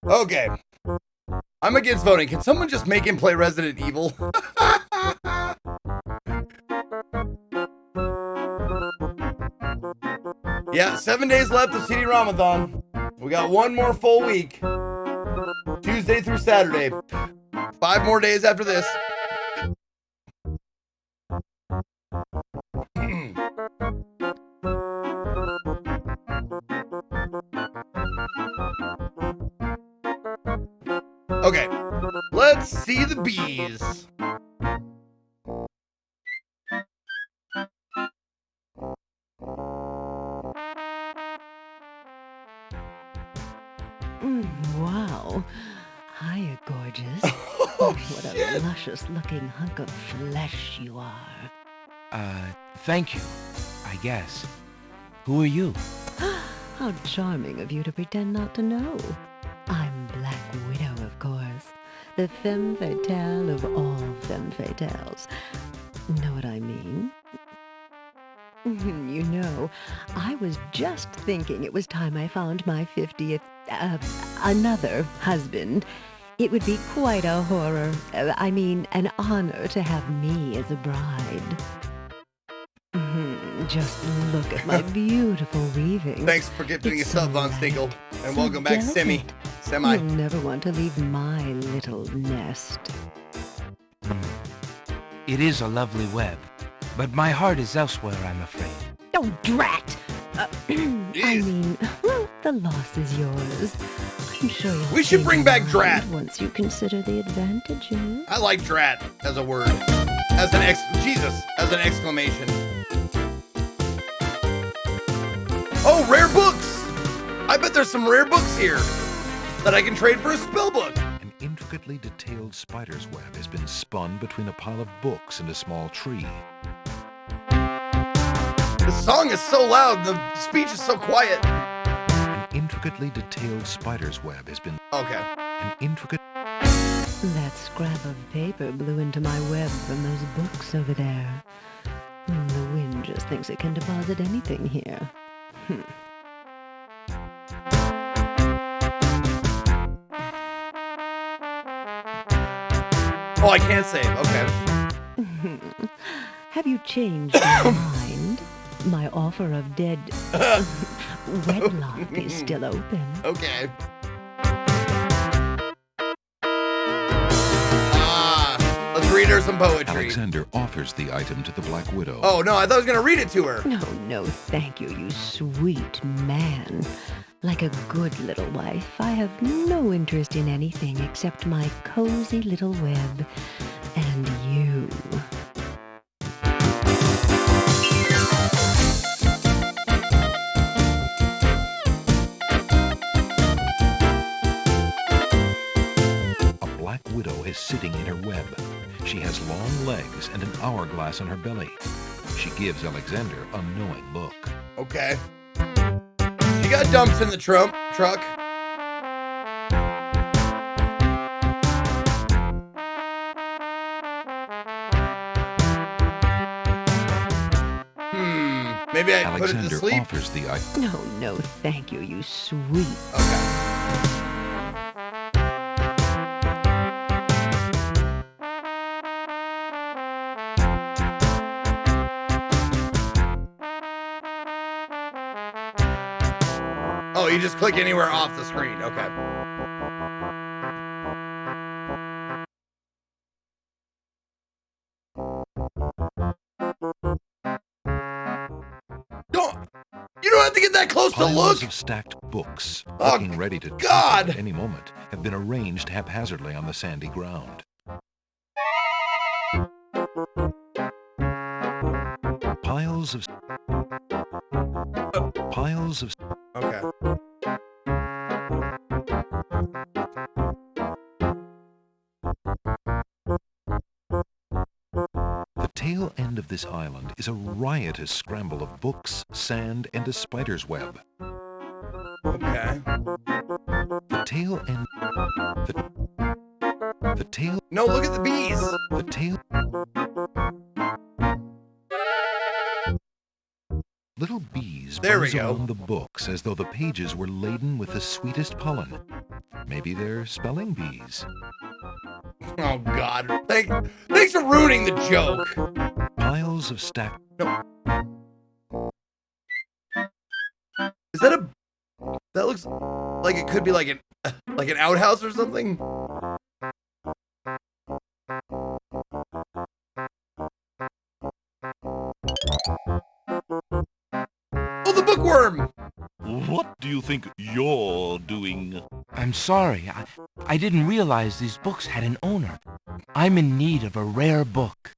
Okay. I'm against voting. Can someone just make him play Resident Evil? Yeah, 7 days left of CD Ramathon. We got one more full week. Tuesday through Saturday. 5 more days after this. Okay, let's see the bees. Wow. Hiya, gorgeous. Oh, What shit. a luscious-looking hunk of flesh you are. Thank you, I guess. Who are you? How charming of you to pretend not to know. I'm Black Widow, of course. The femme fatale of all femme fatales. Know what I mean? You know, I was just thinking it was time I found my 50th, another husband. It would be quite a horror, an honor to have me as a bride. Just look at my beautiful weaving. Thanks for gifting It's a sub so on light, Stinkle. And so welcome back, Semi. delicate. You'll never want to leave my little nest. It is a lovely web, but my heart is elsewhere, I'm afraid. Oh, drat! Well, the loss is yours. I'm sure you'll We should change bring your back mind Drat. once you consider the advantages. I like drat as a word. As an exclamation. Oh, rare books! I bet there's some rare books here that I can trade for a spell book. An intricately detailed spider's web has been spun between a pile of books and a small tree. The song is so loud, the speech is so quiet. An intricately detailed spider's web has been... Okay. An intricate... That scrap of paper blew into my web from those books over there. The wind just thinks it can deposit anything here. Oh, I can't save. Okay. Have you changed your mind? My offer of dead wedlock is still open. Okay. Let's read her some poetry. Alexander offers the item to the Black Widow. Oh, no, I thought I was going to read it to her. No, thank you, you sweet man. Like a good little wife, I have no interest in anything except my cozy little web and you. A black widow is sitting in her web. She has long legs and an hourglass on her belly. She gives Alexander a knowing look. Okay. She got dumps in the truck. Maybe I put it to Alexander sleep. offers the item. No, thank you, you sweet. Okay. Oh, you just click anywhere off the screen. Okay. You don't have to get that close to Piles look. of stacked books, Oh, looking ready to God. at any moment, have been arranged haphazardly on the sandy ground. Piles of... Okay. The tail end of this island is a riotous scramble of books, sand, and a spider's web. Okay. The tail end... The tail... No, look at the bees. The tail... Little bees There we buzz go. around the books as though the pages were laden with the sweetest pollen. Maybe they're spelling bees. Oh, God. Thanks for ruining the joke. Piles of stacked... Is that a... That looks like it could be like an outhouse or something. Oh, the bookworm! What do you think you're doing? I'm sorry. I didn't realize these books had an owner. I'm in need of a rare book.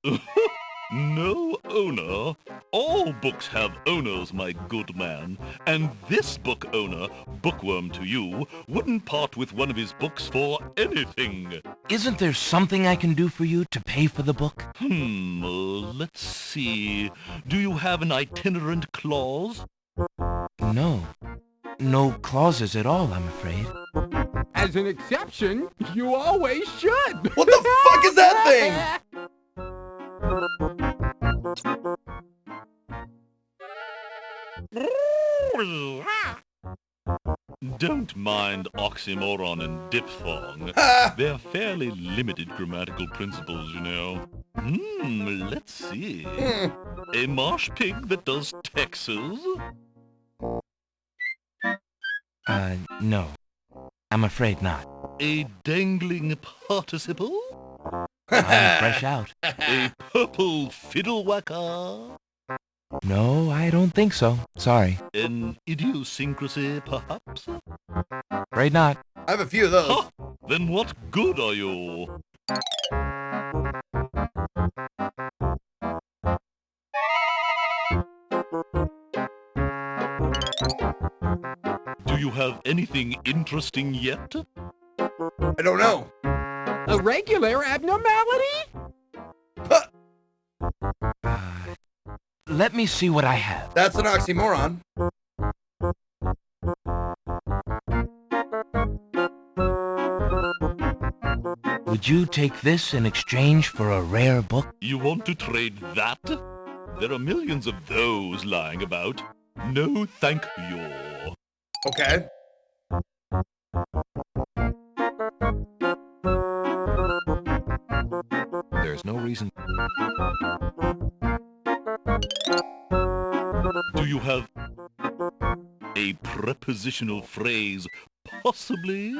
No owner? All books have owners, my good man. And this book owner, bookworm to you, wouldn't part with one of his books for anything. Isn't there something I can do for you to pay for the book? Let's see. Do you have an itinerant clause? No. No clauses at all, I'm afraid. As an exception, you always should. What the fuck is that thing? Don't mind oxymoron and diphthong. They're fairly limited grammatical principles, you know. Let's see. A marsh pig that does Texas? No. I'm afraid not. A dangling participle? I'm fresh out. A purple fiddle whacker? No, I don't think so. Sorry. An idiosyncrasy, perhaps? Afraid not. I have a few of those. Huh, then what good are you? Do you have anything interesting yet? I don't know. A regular abnormality? Let me see what I have. That's an oxymoron. Would you take this in exchange for a rare book? You want to trade that? There are millions of those lying about. No, thank you. Okay. There's no reason... Do you have a prepositional phrase, possibly?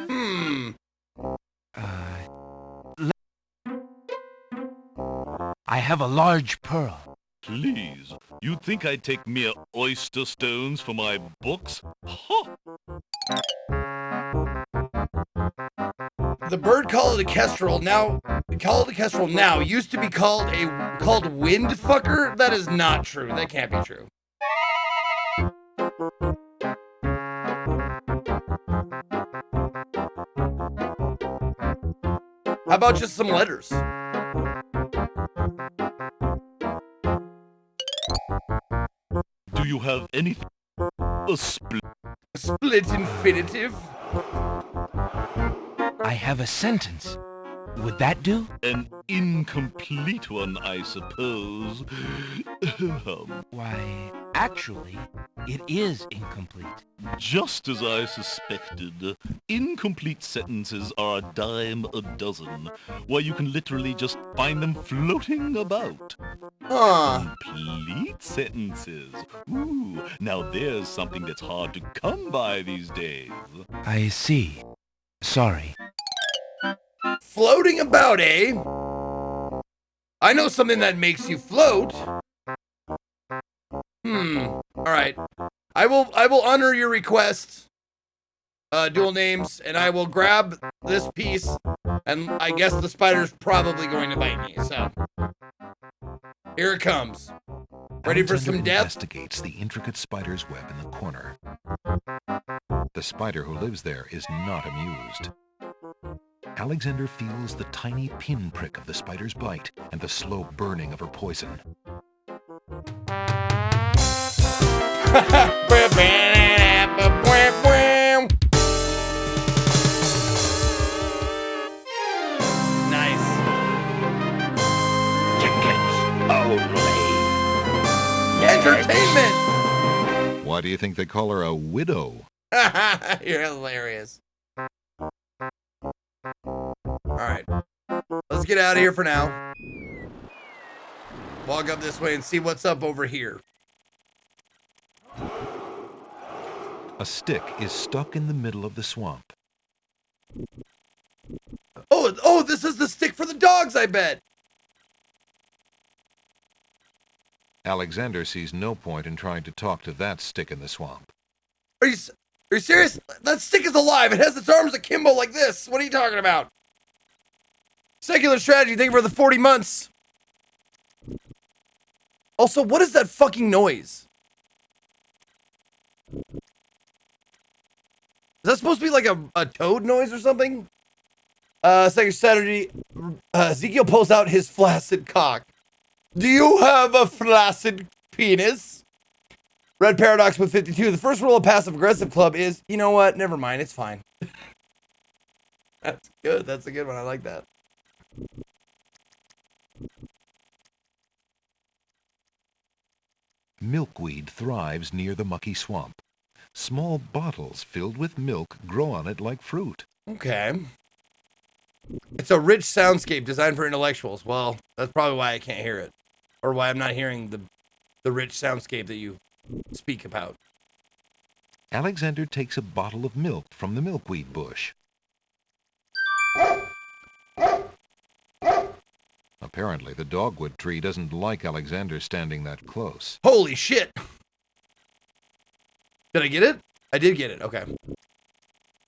I have a large pearl. Please, you'd think I'd take mere oyster stones for my books? Ha! The bird called a kestrel now used to be called wind fucker. That is not true. That can't be true. How about just some letters? Do you have anything? A split? Split infinitive? I have a sentence. Would that do? An incomplete one, I suppose. Why, actually, it is incomplete. Just as I suspected. Incomplete sentences are a dime a dozen. Why, you can literally just find them floating about. Huh. Complete sentences. Ooh, now there's something that's hard to come by these days. I see. Sorry. Floating about, eh? I know something that makes you float. All right. I will honor your request. Dual names, and I will grab this piece, and I guess the spider's probably going to bite me. So here it comes. Ready for some death? Investigates the intricate spider's web in the corner. The spider who lives there is not amused. Alexander feels the tiny pinprick of the spider's bite and the slow burning of her poison. Nice. Tickets only. Entertainment! Why do you think they call her a widow? You're hilarious. Alright. Let's get out of here for now. Walk up this way and see what's up over here. A stick is stuck in the middle of the swamp. Oh, this is the stick for the dogs, I bet. Alexander sees no point in trying to talk to that stick in the swamp. Are you serious? That stick is alive. It has its arms akimbo like this. What are you talking about? Secular strategy, thank you for the 40 months. Also, what is that fucking noise? Is that supposed to be like a toad noise or something? Secular strategy, Ezekiel pulls out his flaccid cock. Do you have a flaccid penis? Red Paradox with 52. The first rule of Passive Aggressive Club is, you know what? Never mind. It's fine. That's good. That's a good one. I like that. Milkweed thrives near the mucky swamp. Small bottles filled with milk grow on it like fruit. Okay. It's a rich soundscape designed for intellectuals. Well, that's probably why I can't hear it. Or why I'm not hearing the rich soundscape that you speak about. Alexander takes a bottle of milk from the milkweed bush. Apparently, the dogwood tree doesn't like Alexander standing that close. Holy shit! Did I get it? I did get it. Okay.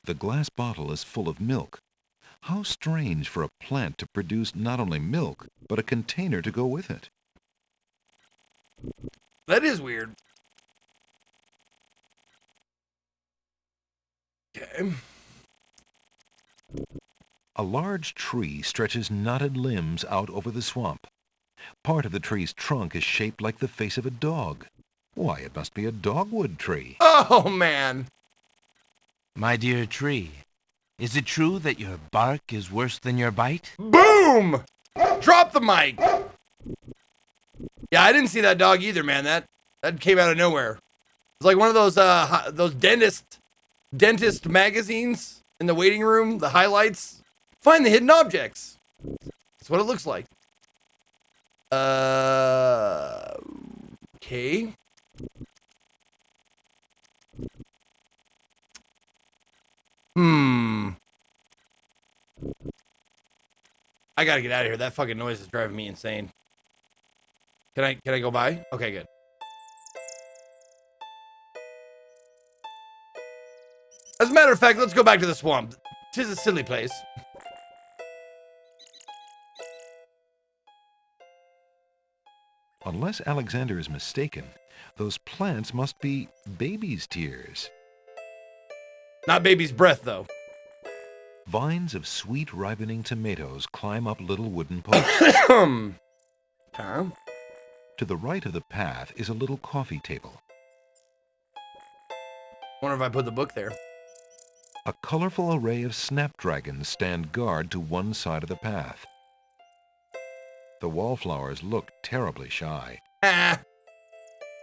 The glass bottle is full of milk. How strange for a plant to produce not only milk, but a container to go with it. That is weird. Okay. A large tree stretches knotted limbs out over the swamp. Part of the tree's trunk is shaped like the face of a dog. Why, it must be a dogwood tree. Oh, man. My dear tree, is it true that your bark is worse than your bite? Boom! Drop the mic. Yeah, I didn't see that dog either, man. That came out of nowhere. It's like one of those dentist magazines in the waiting room, the highlights. Find the hidden objects. That's what it looks like. Okay. I gotta get out of here. That fucking noise is driving me insane. Can I go by? Okay, good. As a matter of fact, let's go back to the swamp. 'Tis a silly place. Unless Alexander is mistaken, those plants must be baby's tears. Not baby's breath, though. Vines of sweet ripening tomatoes climb up little wooden posts. Okay. To the right of the path is a little coffee table. Wonder if I put the book there. A colorful array of snapdragons stand guard to one side of the path. The wallflowers look terribly shy. Ah.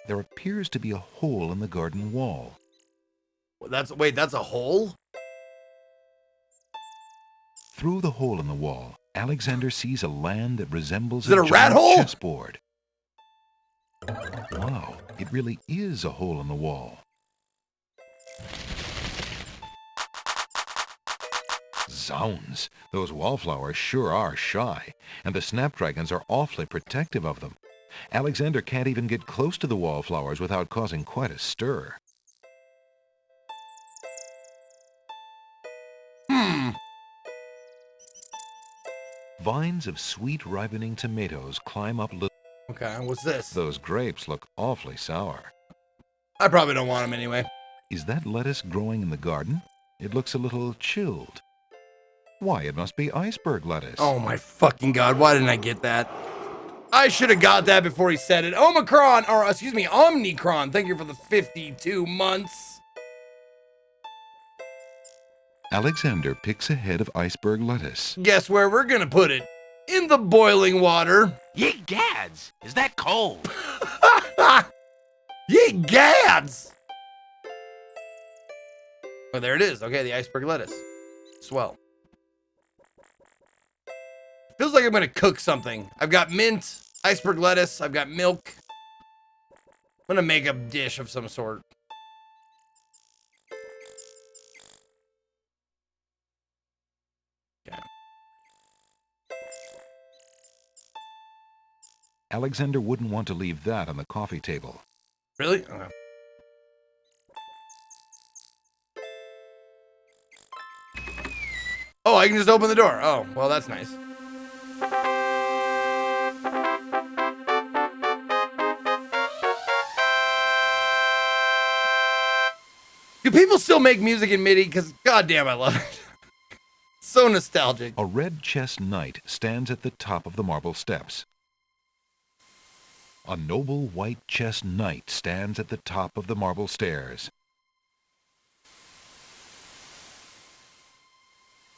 There appears to be a hole in the garden wall. Wait, that's a hole? Through the hole in the wall, Alexander sees a land that resembles Is it a rat giant hole? chessboard. Wow, it really is a hole in the wall. Zounds, those wallflowers sure are shy, and the snapdragons are awfully protective of them. Alexander can't even get close to the wallflowers without causing quite a stir. Vines of sweet ripening tomatoes climb up little... Okay, what's this? Those grapes look awfully sour. I probably don't want them anyway. Is that lettuce growing in the garden? It looks a little chilled. Why, it must be iceberg lettuce. Oh my fucking god, why didn't I get that? I should have got that before he said it. Omnicron, thank you for the 52 months. Alexander picks a head of iceberg lettuce. Guess where we're gonna put it? In the boiling water. Ye gads! Is that cold? Ye gads! Oh, there it is. Okay, the iceberg lettuce. Swell. Feels like I'm gonna cook something. I've got mint, iceberg lettuce, I've got milk. I'm gonna make a dish of some sort. Okay. Alexander wouldn't want to leave that on the coffee table. Really? Okay. Oh, I can just open the door. Oh, well, that's nice. Do people still make music in MIDI? Because goddamn, I love it. So nostalgic. A red chess knight stands at the top of the marble steps. A noble white chess knight stands at the top of the marble stairs.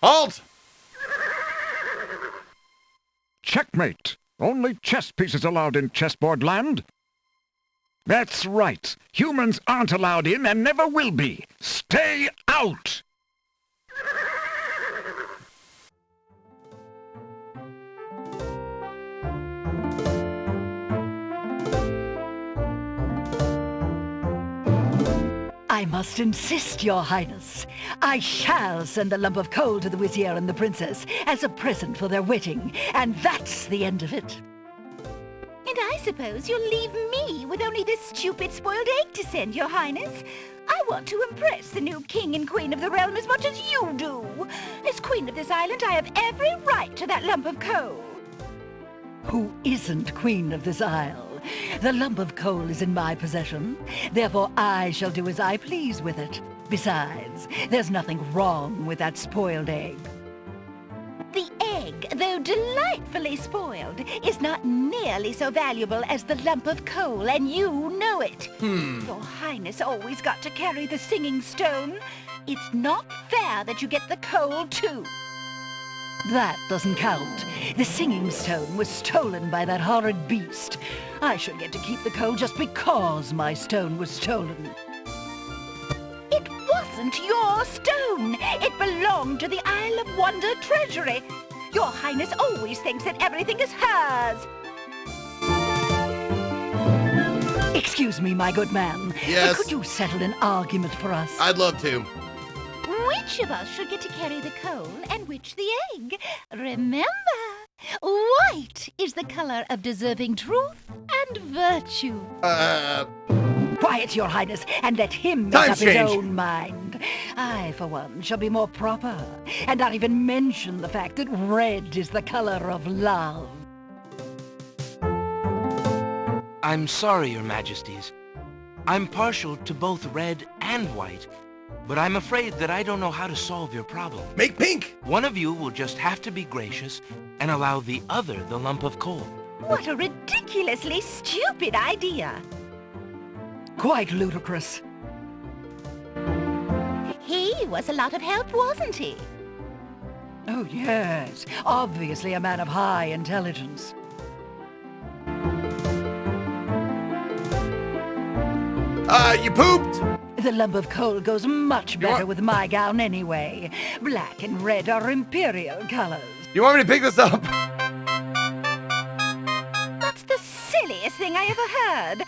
Halt! Checkmate! Only chess pieces allowed in chessboard land? That's right. Humans aren't allowed in and never will be. Stay out! I must insist, Your Highness. I shall send a lump of coal to the Vizier and the Princess as a present for their wedding, and that's the end of it. And I suppose you'll leave me with only this stupid spoiled egg to send, Your Highness. I want to impress the new king and queen of the realm as much as you do. As queen of this island, I have every right to that lump of coal. Who isn't queen of this isle? The lump of coal is in my possession. Therefore, I shall do as I please with it. Besides, there's nothing wrong with that spoiled egg. The egg, though delightfully spoiled, is not nearly so valuable as the lump of coal, and you know it. Your Highness always got to carry the singing stone. It's not fair that you get the coal, too. That doesn't count. The singing stone was stolen by that horrid beast. I should get to keep the coal just because my stone was stolen. It wasn't your stone. It belonged to the Isle of Wonder treasury. Your Highness always thinks that everything is hers. Excuse me, my good man. Yes? Could you settle an argument for us? I'd love to. Which of us should get to carry the coal and which the egg? Remember, white is the color of deserving truth and virtue. Quiet, Your Highness, and let him make Time's up his changed. own mind. I, for one, shall be more proper, and not even mention the fact that red is the color of love. I'm sorry, Your Majesties. I'm partial to both red and white, but I'm afraid that I don't know how to solve your problem. Make pink. One of you will just have to be gracious and allow the other the lump of coal. What a ridiculously stupid idea. Quite ludicrous. He was a lot of help, wasn't he? Oh, yes. Obviously a man of high intelligence. You pooped. The lump of coal goes much better with my gown anyway. Black and red are imperial colors. You want me to pick this up? That's the silliest thing I ever heard.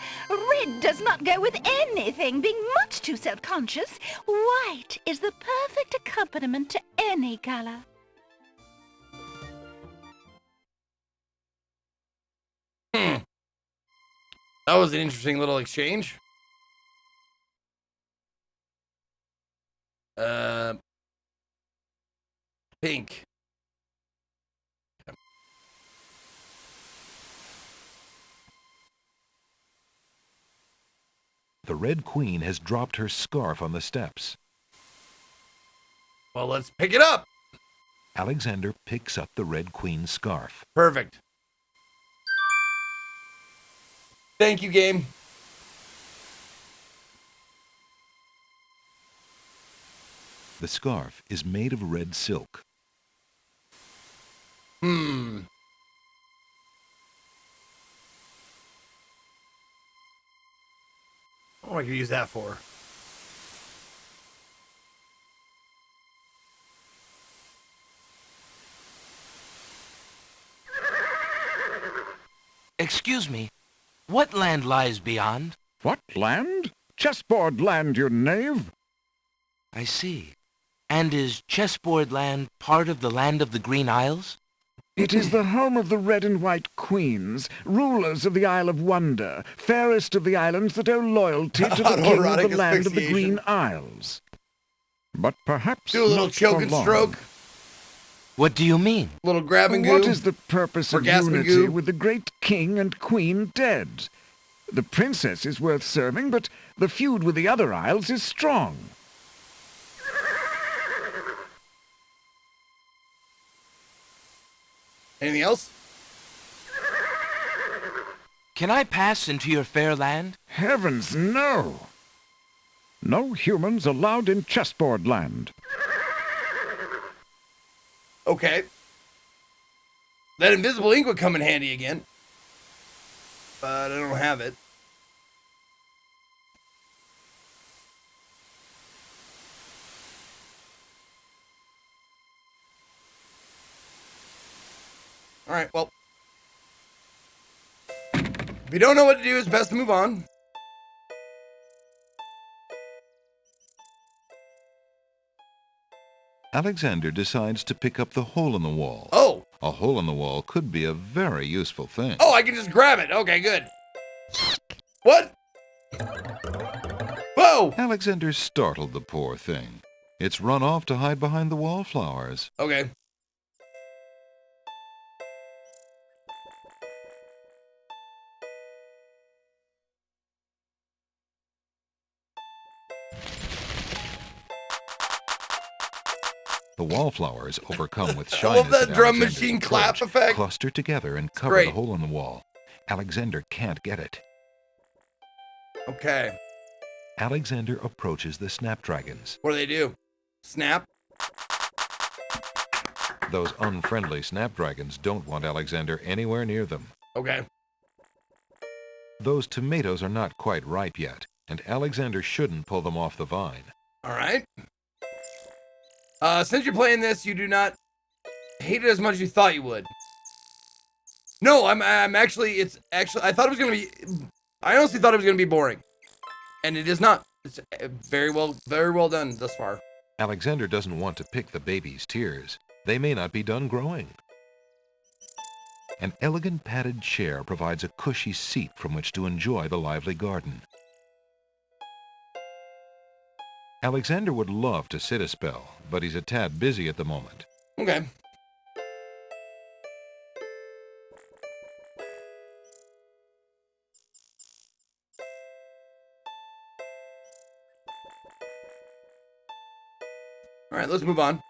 Red does not go with anything, being much too self-conscious. White is the perfect accompaniment to any color. That was an interesting little exchange. Pink. The Red Queen has dropped her scarf on the steps. Well, let's pick it up. Alexander picks up the Red Queen's scarf. Perfect. Thank you, game. The scarf is made of red silk. What do I could use that for? Excuse me. What land lies beyond? What land? Chessboard land, you knave. I see. And is Chessboard land part of the land of the Green Isles? It is the home of the red and white queens, rulers of the Isle of Wonder, fairest of the islands that owe loyalty to the king of Autoerotic the land of the asphyxiation. Green Isles. But perhaps Do a little not choke for and long. stroke. What do you mean? Little grab and goo. What is the purpose of Orgasm unity goo. with the great king and queen dead? The princess is worth serving, but the feud with the other isles is strong. Anything else? Can I pass into your fair land? Heavens, no! No humans allowed in Chessboard land. Okay. That invisible ink would come in handy again. But I don't have it. Alright, well. If you don't know what to do, it's best to move on. Alexander decides to pick up the hole in the wall. Oh! A hole in the wall could be a very useful thing. Oh, I can just grab it. Okay, good. What? Whoa! Alexander startled the poor thing. It's run off to hide behind the wallflowers. Okay. The wallflowers, overcome with I shyness love that at drum Alexander's machine clap approach, effect. cluster together and cover great. the hole in the wall. Alexander can't get it. Okay. Alexander approaches the snapdragons. What do they do? Snap? Those unfriendly snapdragons don't want Alexander anywhere near them. Okay. Those tomatoes are not quite ripe yet, and Alexander shouldn't pull them off the vine. All right. Since you're playing this, you do not hate it as much as you thought you would. No, I'm actually, I thought it was going to be, I honestly thought it was going to be boring. And it is not. It's very well done thus far. Alexander doesn't want to pick the baby's tears. They may not be done growing. An elegant padded chair provides a cushy seat from which to enjoy the lively garden. Alexander would love to sit a spell, but he's a tad busy at the moment. Okay. All right, let's move on.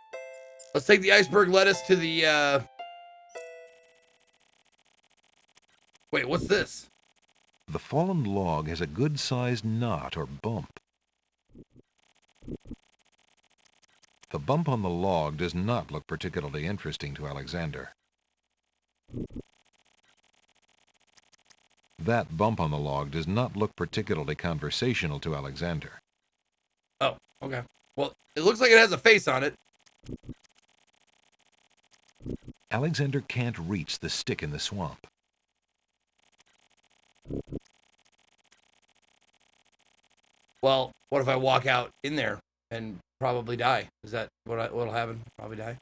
Let's take the iceberg lettuce to the, Wait, what's this? The fallen log has a good-sized knot or bump. The bump on the log does not look particularly interesting to Alexander. That bump on the log does not look particularly conversational to Alexander. Oh, okay. Well, it looks like it has a face on it. Alexander can't reach the stick in the swamp. Well, what if I walk out in there and probably die? Is that what'll happen? Probably die.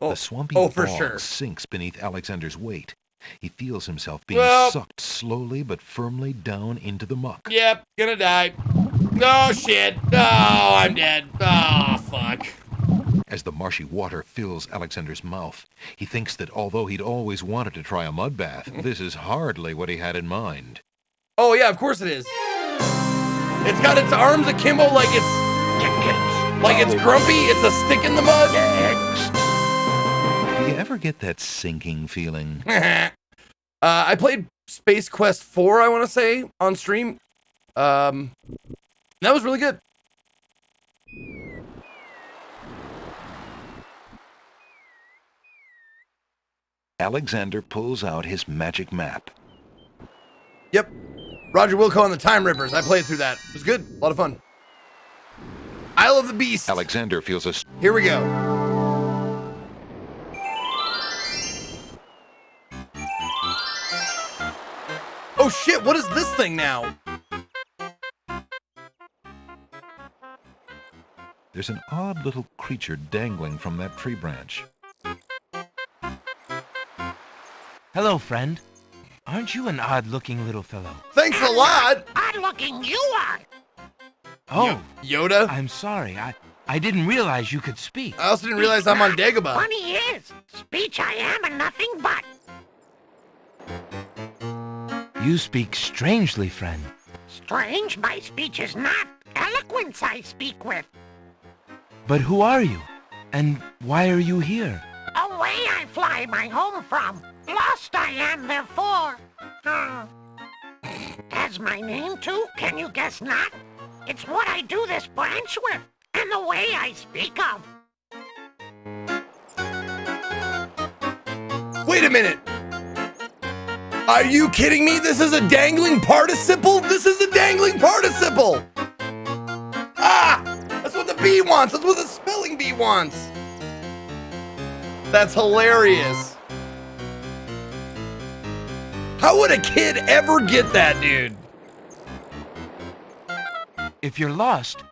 Oh, The swampy for bog sure. sinks beneath Alexander's weight. He feels himself being Well- sucked slowly but firmly down into the muck. Yep, gonna die. Oh, shit. Oh, I'm dead. Oh, fuck. As the marshy water fills Alexander's mouth, he thinks that although he'd always wanted to try a mud bath, this is hardly what he had in mind. Oh, yeah, of course it is. It's got its arms akimbo like it's grumpy. It's a stick in the mud. Do you ever get that sinking feeling? I played Space Quest 4, I want to say, on stream. That was really good. Alexander pulls out his magic map. Yep. Roger Wilco and the Time Rippers. I played through that. It was good. A lot of fun. Isle of the Beast. Alexander feels a... Here we go. what is this thing now? There's an odd little creature dangling from that tree branch. Hello, friend. Aren't you an odd-looking little fellow? Thanks a lot. Odd-looking you are. Oh, Yoda? I'm sorry. I didn't realize you could speak. I also didn't realize I'm on Dagobah. Funny is, speech I am and nothing but. You speak strangely, friend. Strange, my speech is not. Eloquence I speak with. But who are you? And why are you here? Away I fly my home from. Lost I am, therefore. Has my name too? Can you guess not? It's what I do this branch with, and the way I speak of. Wait a minute. Are you kidding me? This is a dangling participle? This is a dangling participle! Ah! That's what the bee wants! That's what the spelling bee wants! That's hilarious. How would a kid ever get that, dude? If you're lost,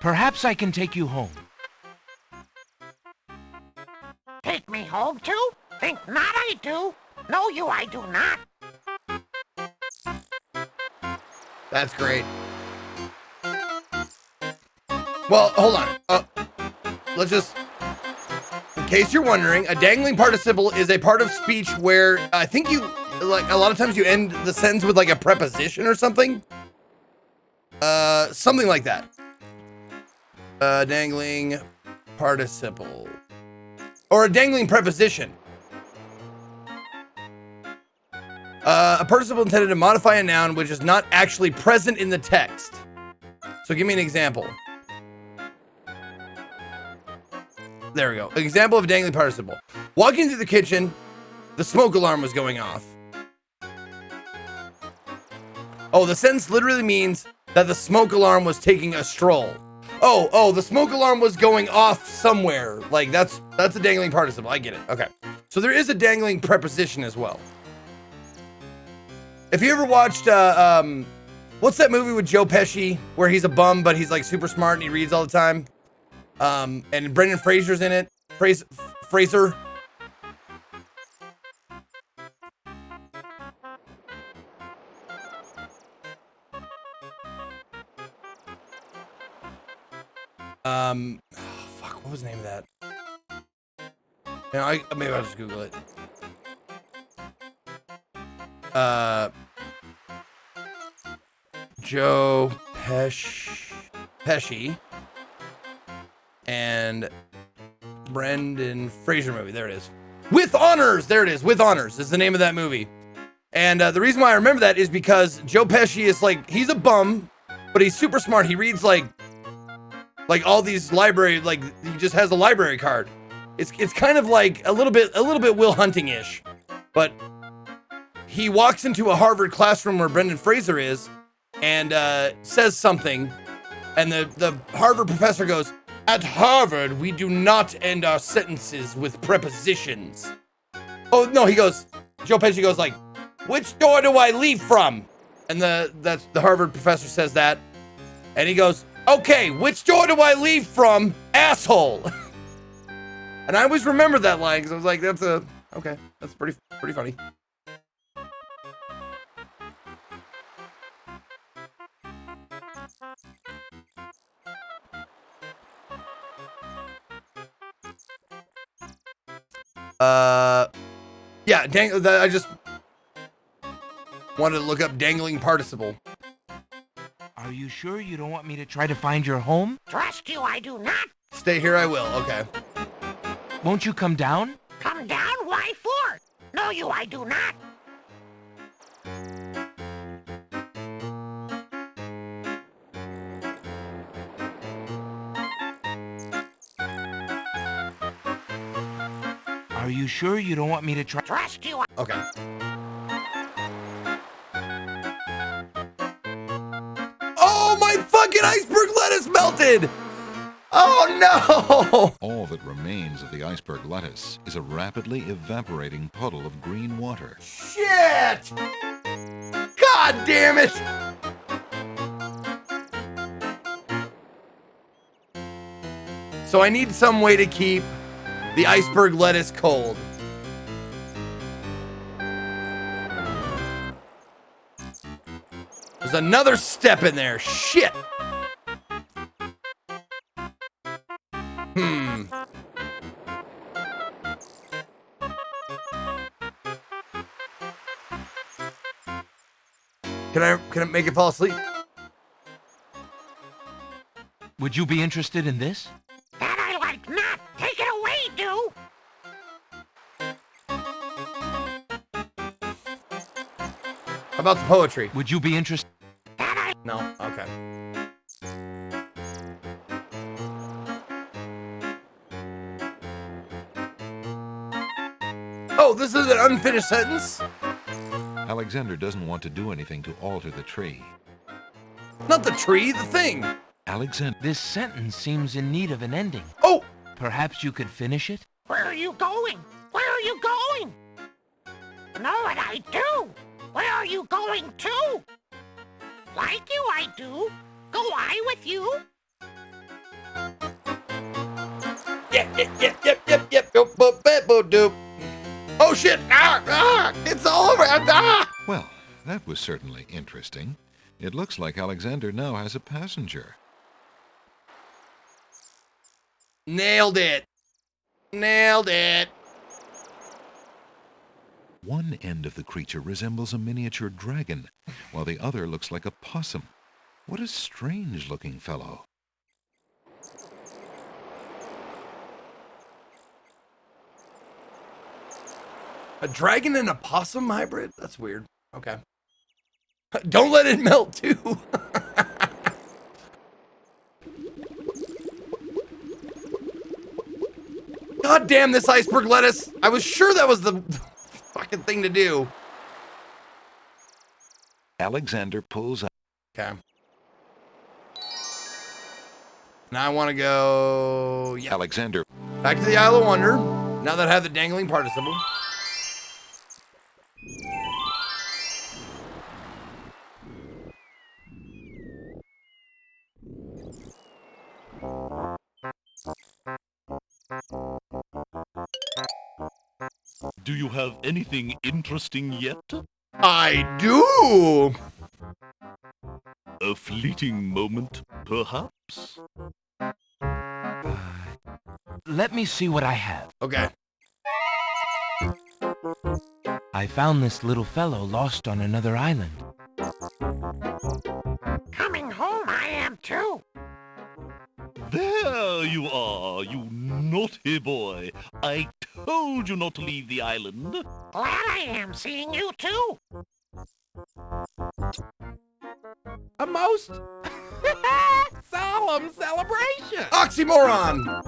perhaps I can take you home. Take me home too? Think not I do. No, you I do not. That's great. Well, hold on. Let's just... In case you're wondering, a dangling participle is a part of speech where I think you... Like, a lot of times you end the sentence with, like, a preposition or something. Something like that. Dangling participle. Or a dangling preposition. A participle intended to modify a noun which is not actually present in the text. So give me an example. There we go. An example of a dangling participle. Walking through the kitchen, the smoke alarm was going off. Oh, the sentence literally means that the smoke alarm was taking a stroll. Oh, the smoke alarm was going off somewhere. Like, that's a dangling participle. I get it. Okay. So there is a dangling preposition as well. If you ever watched, what's that movie with Joe Pesci where he's a bum, but he's like super smart and he reads all the time? And Brendan Fraser's in it. Fraser. Fuck, what was the name of that? Maybe I'll just Google it. Joe Pesci and Brendan Fraser movie. There it is. With Honors. There it is. With Honors is the name of that movie. And the reason why I remember that is because Joe Pesci is like, he's a bum, but he's super smart. He reads like all these library, like he just has a library card. It's kind of like a little bit Will Hunting-ish, but he walks into a Harvard classroom where Brendan Fraser is and says something, and the Harvard professor goes, "At Harvard, we do not end our sentences with prepositions." Oh no, Joe Pesci goes like, "Which door do I leave from?" And the Harvard professor says that, and he goes, "Okay, which door do I leave from, asshole?" And I always remember that line because I was like, that's pretty funny. Yeah, I just wanted to look up dangling participle. Are you sure you don't want me to try to find your home? Trust you I do not. Stay here I will, okay. Won't you come down? Come down? Why for? No, you I do not. Are you sure you don't want me to try? Trust you. Okay. Oh, my fucking iceberg lettuce melted! Oh, no! All that remains of the iceberg lettuce is a rapidly evaporating puddle of green water. Shit! God God damn it! So I need some way to keep the iceberg lettuce cold. There's another step in there. Shit. Can I make it fall asleep? Would you be interested in this? That I like not. Take it away, do. How about the poetry? Would you be interested? No? Okay. Oh, this is an unfinished sentence? Alexander doesn't want to do anything to alter the tree. Not the tree, the thing. Alexander... This sentence seems in need of an ending. Oh! Perhaps you could finish it? Where are you going? Where are you going? Know what I do? Where are you going to? Like you, I do. Go I with you? Yep. Oh shit! It's all over! Well, that was certainly interesting. It looks like Alexander now has a passenger. Nailed it. Nailed it. One end of the creature resembles a miniature dragon, while the other looks like a possum. What a strange-looking fellow. A dragon and a possum hybrid? That's weird. Okay. Don't let it melt, too. God damn this iceberg lettuce. I was sure that was the fucking thing to do. Alexander pulls out. Okay. Now I want to go... Yeah. Alexander. Back to the Isle of Wonder. Now that I have the dangling participle. Do you have anything interesting yet? I do! A fleeting moment, perhaps? Let me see what I have. Okay. I found this little fellow lost on another island. Coming home I am too. There you are, you naughty boy. I told you not to leave the island. Glad I am seeing you too. A most solemn celebration. Oxymoron!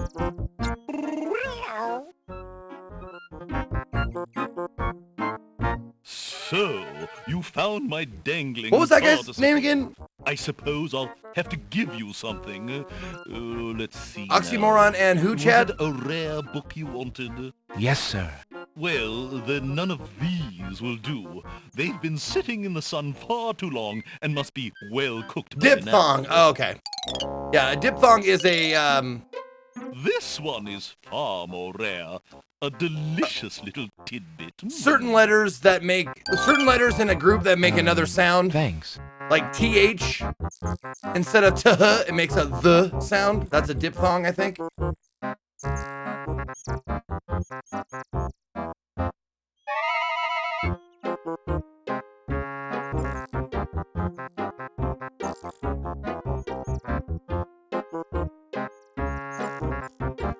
So, you found my dangling... What was that guy's participle. name again? I suppose I'll have to give you something. Let's see. Oxymoron now. and who, Chad? Was it a rare book you wanted? Yes, sir. Well, then none of these will do. They've been sitting in the sun far too long and must be well cooked by now. Diphthong. Oh, okay. Yeah, a diphthong is a, This one is far more rare. A delicious little tidbit. certain letters in a group that make another sound. Thanks. Like TH. Instead of tuh, it makes a the sound. That's a diphthong, I think.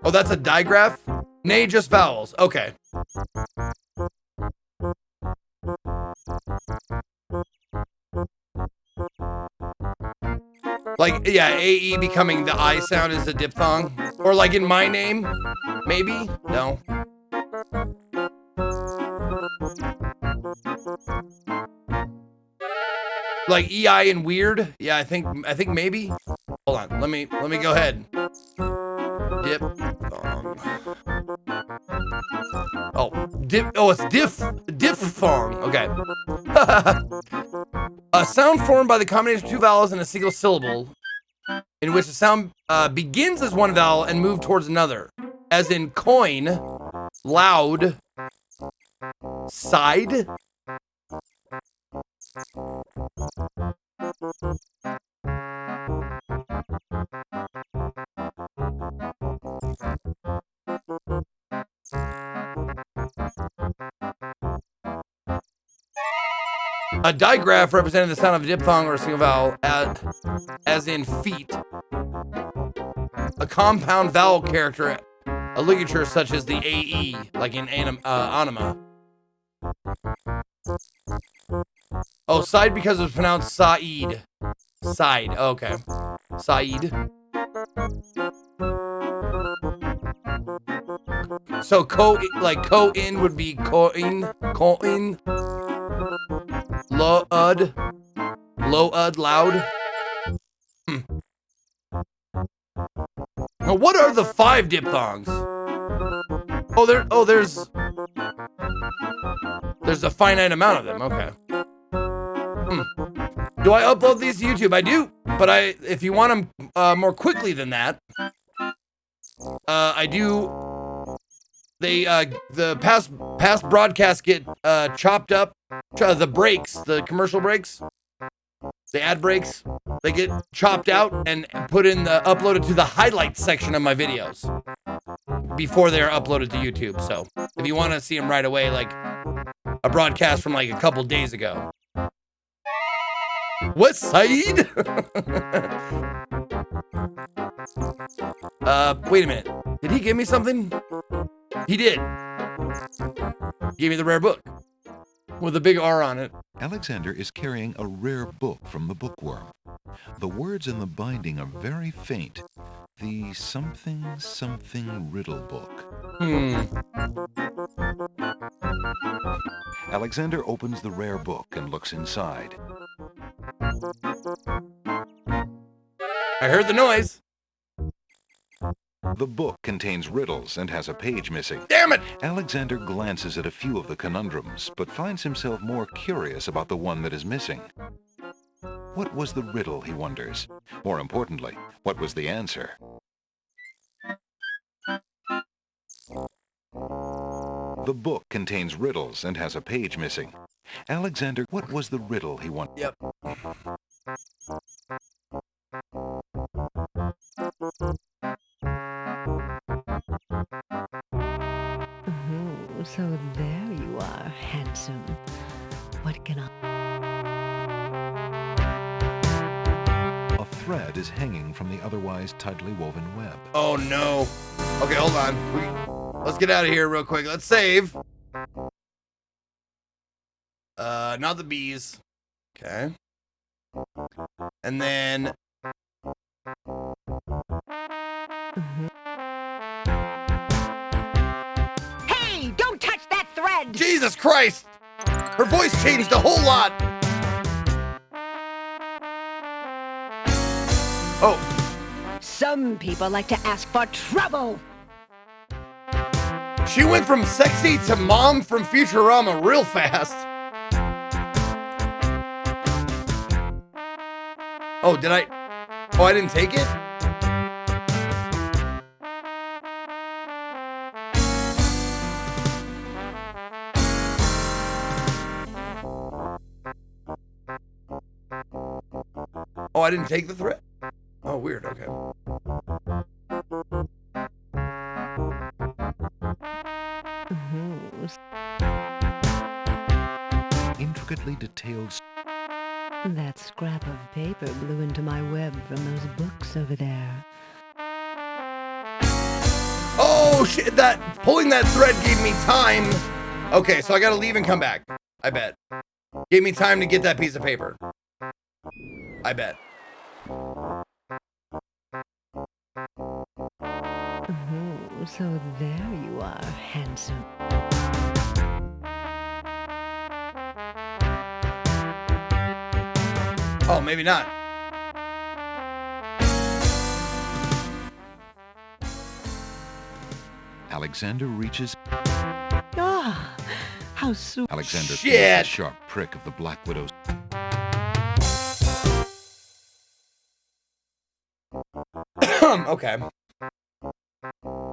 Oh, that's a digraph? Nay, just vowels. Okay. Like, yeah, AE becoming the I sound is a diphthong. Or like in my name, maybe? No. Like EI and weird? Yeah, I think maybe. Hold on, let me go ahead. Diphthong. It's diphthong. Okay. A sound formed by the combination of two vowels in a single syllable, in which the sound begins as one vowel and moves towards another, as in coin, loud, side. A digraph representing the sound of a diphthong or a single vowel, as in feet. A compound vowel character, a ligature such as the AE, like in anima. Oh, side because it was pronounced Saeed. Side, okay. Saeed. So co-in would be coin. Low-ud, loud. Now, what are the 5 diphthongs? There's a finite amount of them. Okay. Do I upload these to YouTube? I do, but if you want them more quickly than that, I do. The past broadcasts get chopped up. The breaks, the commercial breaks, the ad breaks, they get chopped out and uploaded to the highlights section of my videos before they're uploaded to YouTube. So if you want to see them right away, like a broadcast from like a couple days ago. What, Saeed? Wait a minute. Did he give me something? He did. Gave me the rare book with a big R on it. Alexander is carrying a rare book from the bookworm. The words in the binding are very faint. The something riddle book. Alexander opens the rare book and looks inside. I heard the noise. The book contains riddles and has a page missing. Damn it! Alexander glances at a few of the conundrums, but finds himself more curious about the one that is missing. What was the riddle, he wonders? More importantly, what was the answer? The book contains riddles and has a page missing. Alexander, what was the riddle he wanted? Yep. Oh, so there you are, handsome. What can I... A thread is hanging from the otherwise tightly woven web. Oh no. Okay, hold on. Let's get out of here real quick. Let's save. Not the bees. Okay. And then... Hey, don't touch that thread! Jesus Christ! Her voice changed a whole lot! Oh. Some people like to ask for trouble. She went from sexy to mom from Futurama real fast. Oh, did I? Oh, I didn't take it? Oh, I didn't take the threat? Oh, weird, okay. Intricately detailed... That scrap of paper blew into my web from those books over there. Oh, shit, pulling that thread gave me time. Okay, so I gotta leave and come back. I bet. Gave me time to get that piece of paper. I bet. Oh, so there you are, handsome. Oh, maybe not. Alexander reaches... How sweet. Alexander feels Shit. the sharp prick of the Black Widow's. Okay. Oh,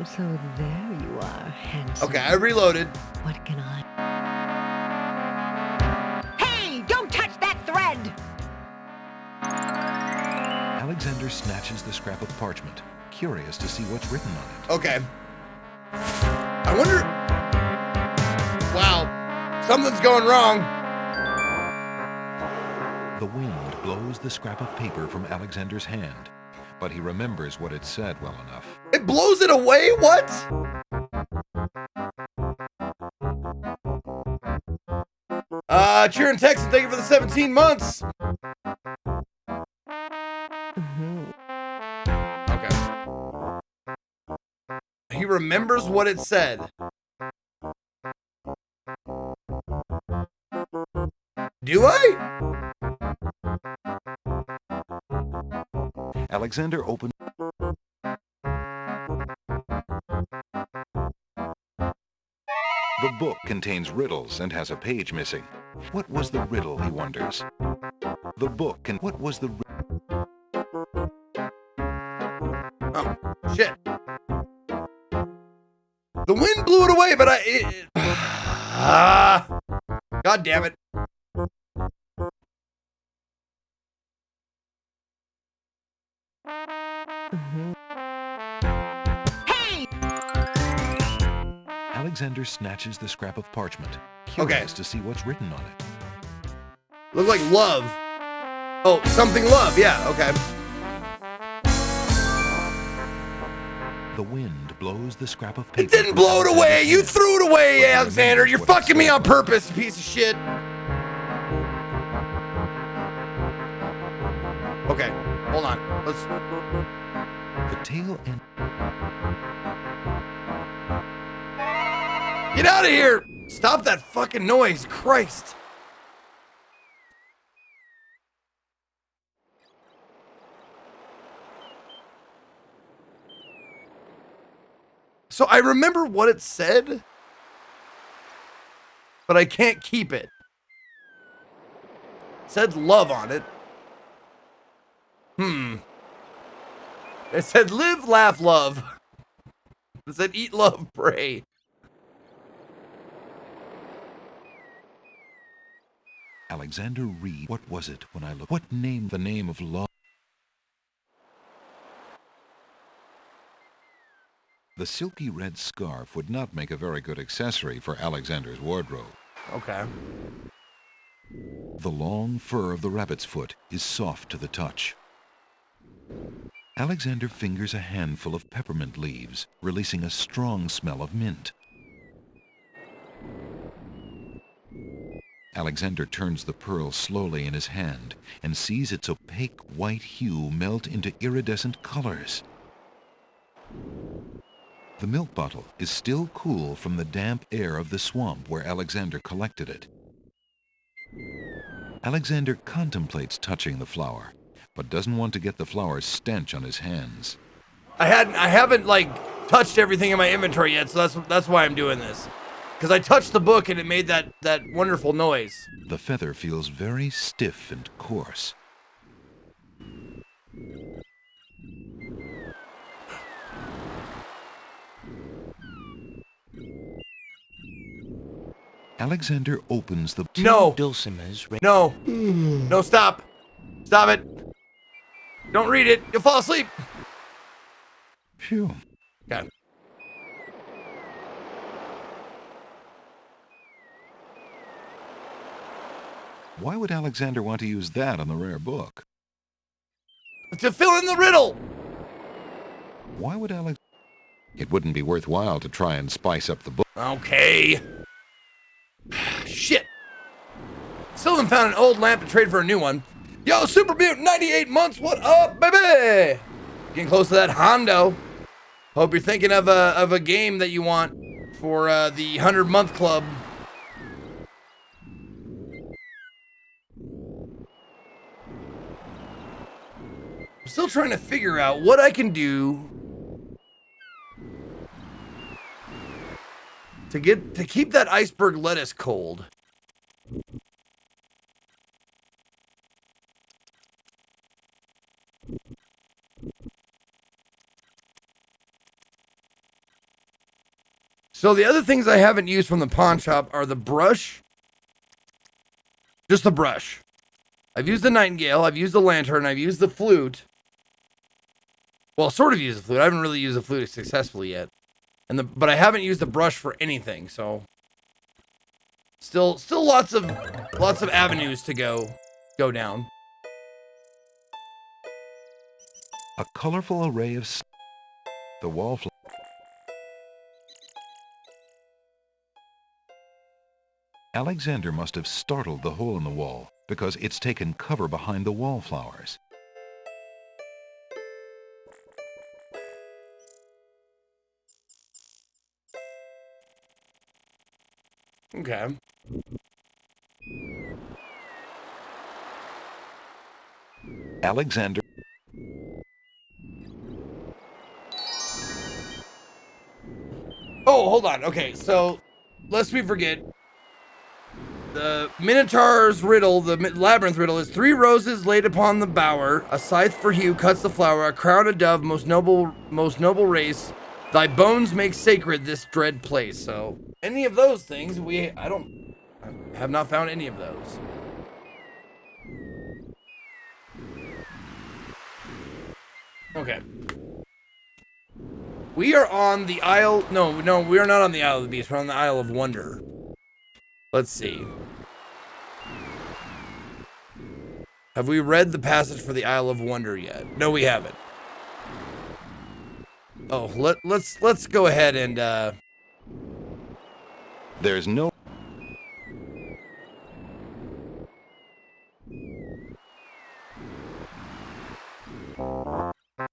so there you are, handsome. Okay, I reloaded. What can I... Hey, don't touch that thread! Alexander snatches the scrap of parchment, curious to see what's written on it. Okay. I wonder... Wow. Something's going wrong. The wind blows the scrap of paper from Alexander's hand, but he remembers what it said well enough. It blows it away? What? Cheer and text and thank you for the 17 months. Okay. He remembers what it said. Do I? Alexander opens. The book contains riddles and has a page missing. What was the riddle, he wonders. The book and what was the... Oh, shit. The wind blew it away, but God damn it. Hey! Alexander snatches the scrap of parchment, curious to see what's written on it. Look like love. Oh, something love. Yeah, okay. The wind blows the scrap of paper. It didn't blow it away. You threw it away, Alexander. You're fucking me on purpose, you piece of shit. Okay, hold on. Let's... The tail end. Get out of here! Stop that fucking noise, Christ. So I remember what it said, but I can't keep it. It said love on it. It said live, laugh, love. It said eat, love, pray. Alexander read. What was it when I looked? What name? The name of love. The silky red scarf would not make a very good accessory for Alexander's wardrobe. Okay. The long fur of the rabbit's foot is soft to the touch. Alexander fingers a handful of peppermint leaves, releasing a strong smell of mint. Alexander turns the pearl slowly in his hand and sees its opaque white hue melt into iridescent colors. The milk bottle is still cool from the damp air of the swamp where Alexander collected it. Alexander contemplates touching the flower, but doesn't want to get the flower's stench on his hands. I haven't like touched everything in my inventory yet, so that's why I'm doing this. Because I touched the book and it made that wonderful noise. The feather feels very stiff and coarse. Alexander opens the... No. Dulcimers. No. No, stop. Stop it. Don't read it. You'll fall asleep. Phew. Okay. Why would Alexander want to use that on the rare book? To fill in the riddle. Why would Alex... It wouldn't be worthwhile to try and spice up the book. Okay. Shit. Still haven't found an old lamp to trade for a new one. Yo, Super Mutant 98 months, what up, baby? Getting close to that Hondo. Hope you're thinking of a game that you want for the 100-month club. I'm still trying to figure out what I can do to keep that iceberg lettuce cold. So the other things I haven't used from the pawn shop are the brush. Just the brush. I've used the nightingale, I've used the lantern, I've used the flute. Well, sort of used the flute. I haven't really used the flute successfully yet. But I haven't used the brush for anything, so still lots of avenues to go down. A colorful array of the wallflower. Alexander must have startled the hole in the wall because it's taken cover behind the wallflowers. Okay. Alexander. Oh, hold on. Okay, so lest we forget, the Minotaur's riddle, the labyrinth riddle, is 3 roses laid upon the bower, a scythe for Hugh cuts the flower, a crown a dove, most noble race. Thy bones make sacred this dread place. So any of those things, I have not found any of those. Okay. We are on the Isle. No, we are not on the Isle of the Beast. We're on the Isle of Wonder. Let's see. Have we read the passage for the Isle of Wonder yet? No, we haven't. Oh, let's go ahead and There's no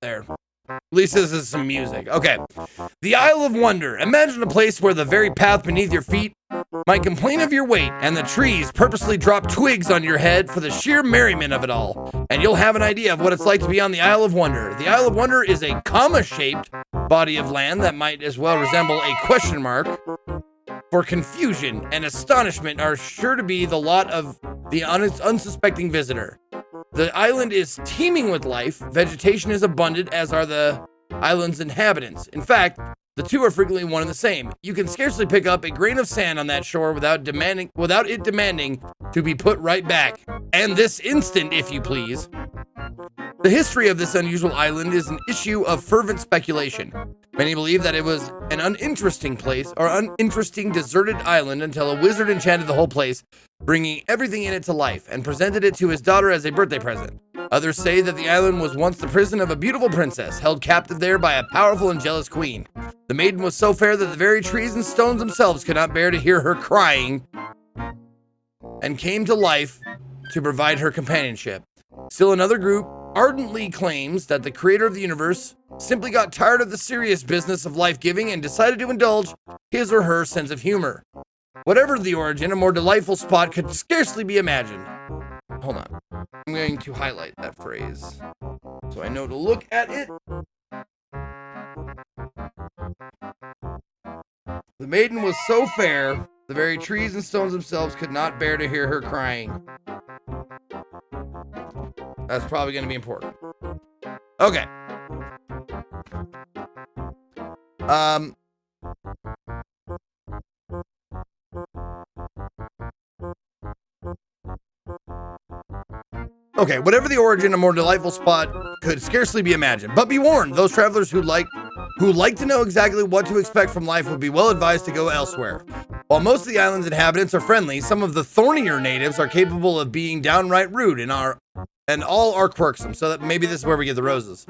there. At least this is some music. Okay. The Isle of Wonder. Imagine a place where the very path beneath your feet might complain of your weight, and the trees purposely drop twigs on your head for the sheer merriment of it all. And you'll have an idea of what it's like to be on the Isle of Wonder. The Isle of Wonder is a comma-shaped body of land that might as well resemble a question mark. For confusion and astonishment are sure to be the lot of the unsuspecting visitor. The island is teeming with life. Vegetation is abundant, as are the island's inhabitants. In fact, the two are frequently one and the same. You can scarcely pick up a grain of sand on that shore without it demanding to be put right back. And this instant, if you please. The history of this unusual island is an issue of fervent speculation. Many believe that it was an uninteresting deserted island until a wizard enchanted the whole place, bringing everything in it to life, and presented it to his daughter as a birthday present. Others say that the island was once the prison of a beautiful princess, held captive there by a powerful and jealous queen. The maiden was so fair that the very trees and stones themselves could not bear to hear her crying, and came to life to provide her companionship. Still another group ardently claims that the creator of the universe simply got tired of the serious business of life-giving and decided to indulge his or her sense of humor. Whatever the origin, a more delightful spot could scarcely be imagined. Hold on. I'm going to highlight that phrase so I know to look at it. The maiden was so fair, the very trees and stones themselves could not bear to hear her crying. That's probably going to be important. Okay. Okay, whatever the origin, a more delightful spot could scarcely be imagined. But be warned, those travelers who like to know exactly what to expect from life would be well advised to go elsewhere. While most of the island's inhabitants are friendly, some of the thornier natives are capable of being downright rude and all are quirksome, so that maybe this is where we get the roses.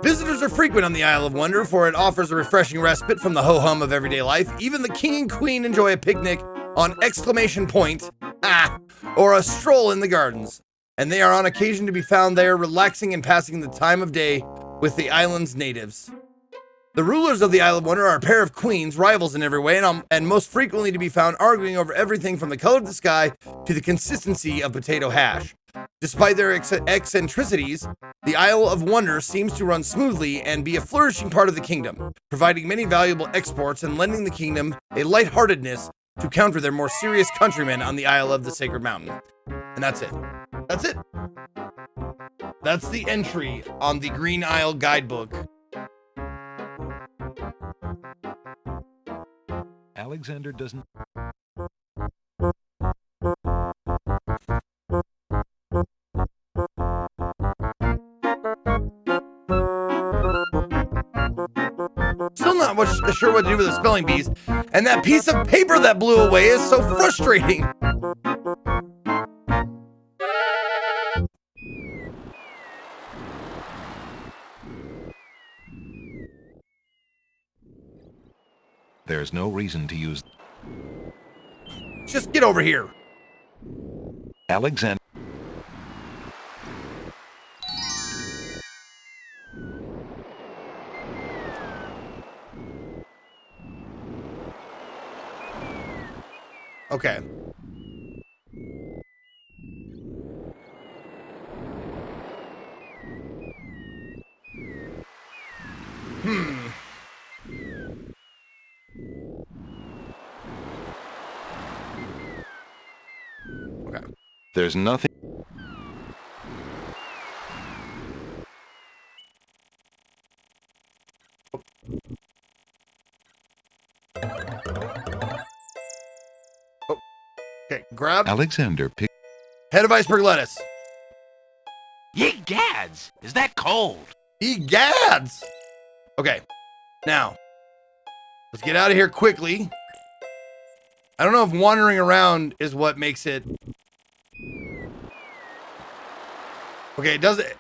Visitors are frequent on the Isle of Wonder, for it offers a refreshing respite from the ho-hum of everyday life. Even the king and queen enjoy a picnic on exclamation point, or a stroll in the gardens. And they are on occasion to be found there relaxing and passing the time of day with the island's natives. The rulers of the Isle of Wonder are a pair of queens, rivals in every way, and most frequently to be found arguing over everything from the color of the sky to the consistency of potato hash. Despite their eccentricities, the Isle of Wonder seems to run smoothly and be a flourishing part of the kingdom, providing many valuable exports and lending the kingdom a lightheartedness to counter their more serious countrymen on the Isle of the Sacred Mountain. And that's it. That's it. That's the entry on the Green Isle guidebook. Alexander doesn't... Still not sure what to do with the spelling bees, and that piece of paper that blew away is so frustrating. There's no reason to use... Just get over here. Alexander... Okay. Okay. There's nothing... Okay, grab Alexander picked... head of iceberg lettuce. Ye gads! Is that cold? Egads! Okay, now, let's get out of here quickly. I don't know if wandering around is what makes it... Okay, it does it.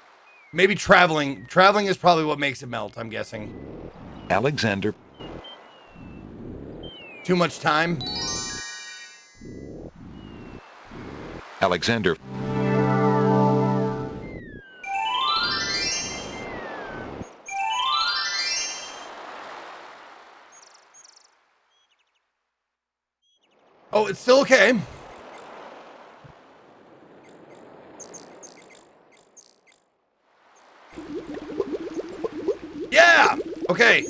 Maybe traveling. Traveling is probably what makes it melt, I'm guessing. Alexander... Too much time. Alexander... Oh, it's still okay. Yeah! Okay.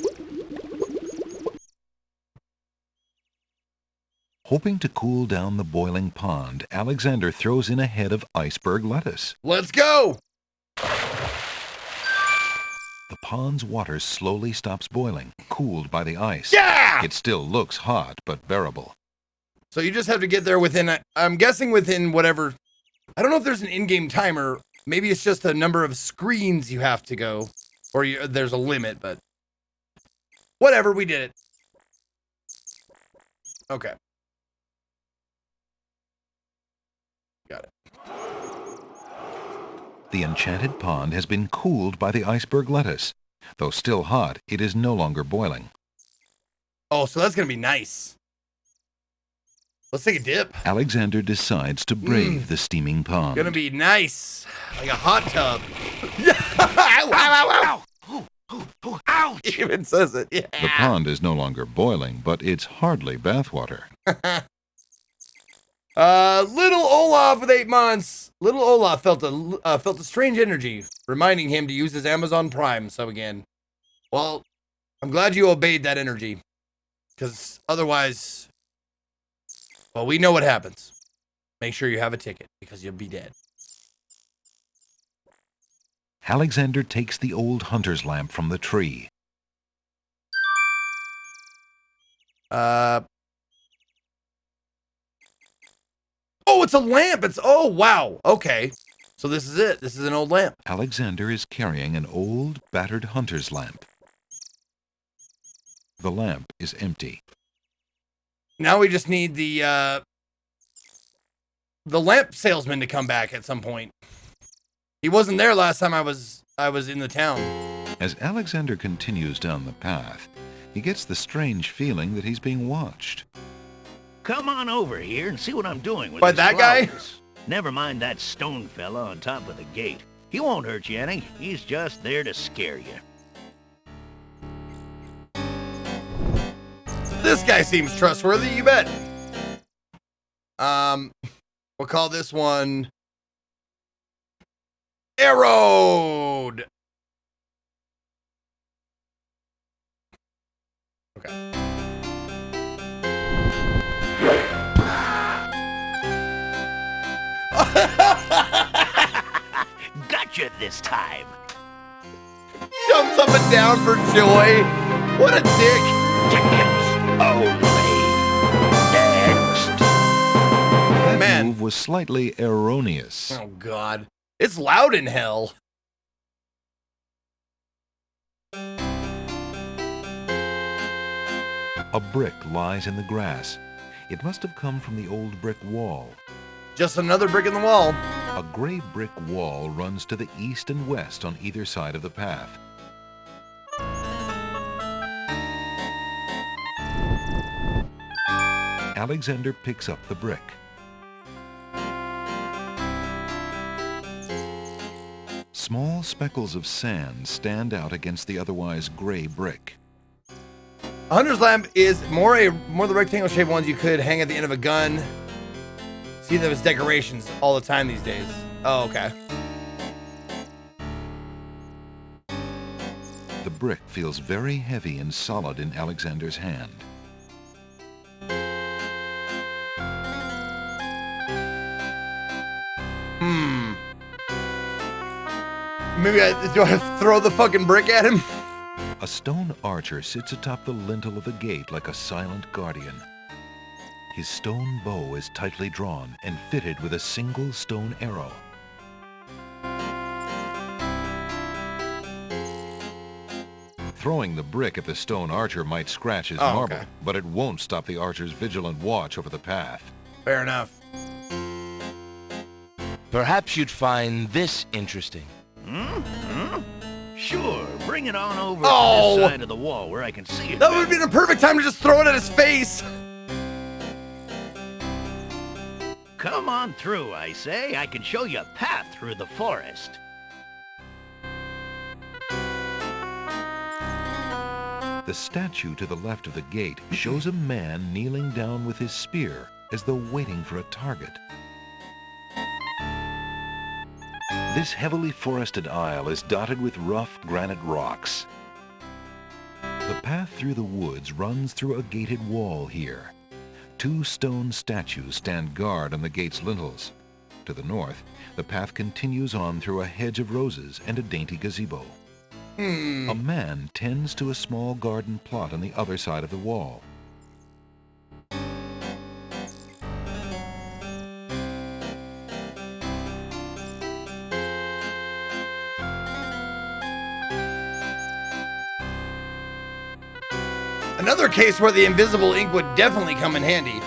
Hoping to cool down the boiling pond, Alexander throws in a head of iceberg lettuce. Let's go! The pond's water slowly stops boiling, cooled by the ice. Yeah! It still looks hot, but bearable. So you just have to get there within, I'm guessing within whatever, I don't know if there's an in-game timer. Maybe it's just a number of screens you have to go, or there's a limit, but whatever, we did it. Okay. Got it. The enchanted pond has been cooled by the iceberg lettuce. Though still hot, it is no longer boiling. Oh, so that's going to be nice. Let's take a dip. Alexander decides to brave the steaming pond. Gonna be nice. Like a hot tub. Ow! Ow! Ow! Ooh, ouch! He even says it. Yeah. The pond is no longer boiling, but it's hardly bathwater. Little Olaf with 8 months. Little Olaf felt a strange energy, reminding him to use his Amazon Prime sub again. Well, I'm glad you obeyed that energy, because otherwise, well, we know what happens. Make sure you have a ticket, because you'll be dead. Alexander takes the old hunter's lamp from the tree. Oh, it's a lamp. Oh, wow. Okay. So this is it. This is an old lamp. Alexander is carrying an old, battered hunter's lamp. The lamp is empty. Now we just need the lamp salesman to come back at some point. He wasn't there last time I was in the town. As Alexander continues down the path, he gets the strange feeling that he's being watched. Come on over here and see what I'm doing with By these that guy? flowers. Never mind that stone fella on top of the gate. He won't hurt you any. He's just there to scare you. This guy seems trustworthy, you bet. We'll call this one Arrowed. Okay. Gotcha this time. Jumps up and down for joy. What a dick. Tickets only. Next. That Man. move was slightly erroneous. Oh, God. It's loud in hell. A brick lies in the grass. It must have come from the old brick wall. Just another brick in the wall. A gray brick wall runs to the east and west on either side of the path. Alexander picks up the brick. Small speckles of sand stand out against the otherwise gray brick. A hunter's lamp is more the rectangle shaped ones you could hang at the end of a gun. See them as decorations all the time these days. Oh, okay. The brick feels very heavy and solid in Alexander's hand. Maybe do I have to throw the fucking brick at him? A stone archer sits atop the lintel of the gate like a silent guardian. His stone bow is tightly drawn and fitted with a single stone arrow. Throwing the brick at the stone archer might scratch his marble, okay. but it won't stop the archer's vigilant watch over the path. Fair enough. Perhaps you'd find this interesting. Sure, bring it on over Oh! to this side of the wall where I can see it. That would have been a perfect time to just throw it at his face. Come on through, I say. I can show you a path through the forest. The statue to the left of the gate shows a man kneeling down with his spear as though waiting for a target. This heavily forested aisle is dotted with rough granite rocks. The path through the woods runs through a gated wall here. Two stone statues stand guard on the gate's lintels. To the north, the path continues on through a hedge of roses and a dainty gazebo. A man tends to a small garden plot on the other side of the wall. Another case where the invisible ink would definitely come in handy.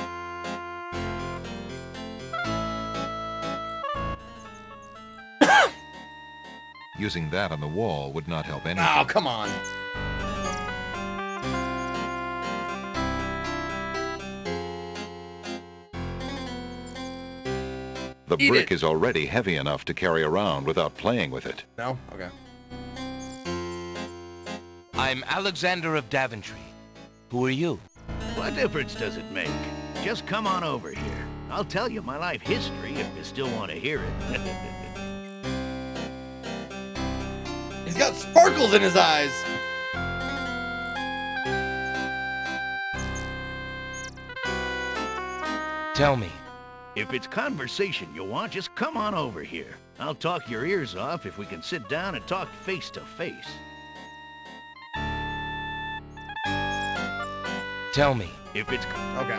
Using that on the wall would not help anything. Oh, come on. The Eat brick it. is already heavy enough to carry around without playing with it. No? Okay. I'm Alexander of Daventry. Who are you? What difference does it make? Just come on over here. I'll tell you my life history if you still want to hear it. He's got sparkles in his eyes. Tell me. If it's conversation you want, just come on over here. I'll talk your ears off if we can sit down and talk face to face. Tell me. If it's... Okay.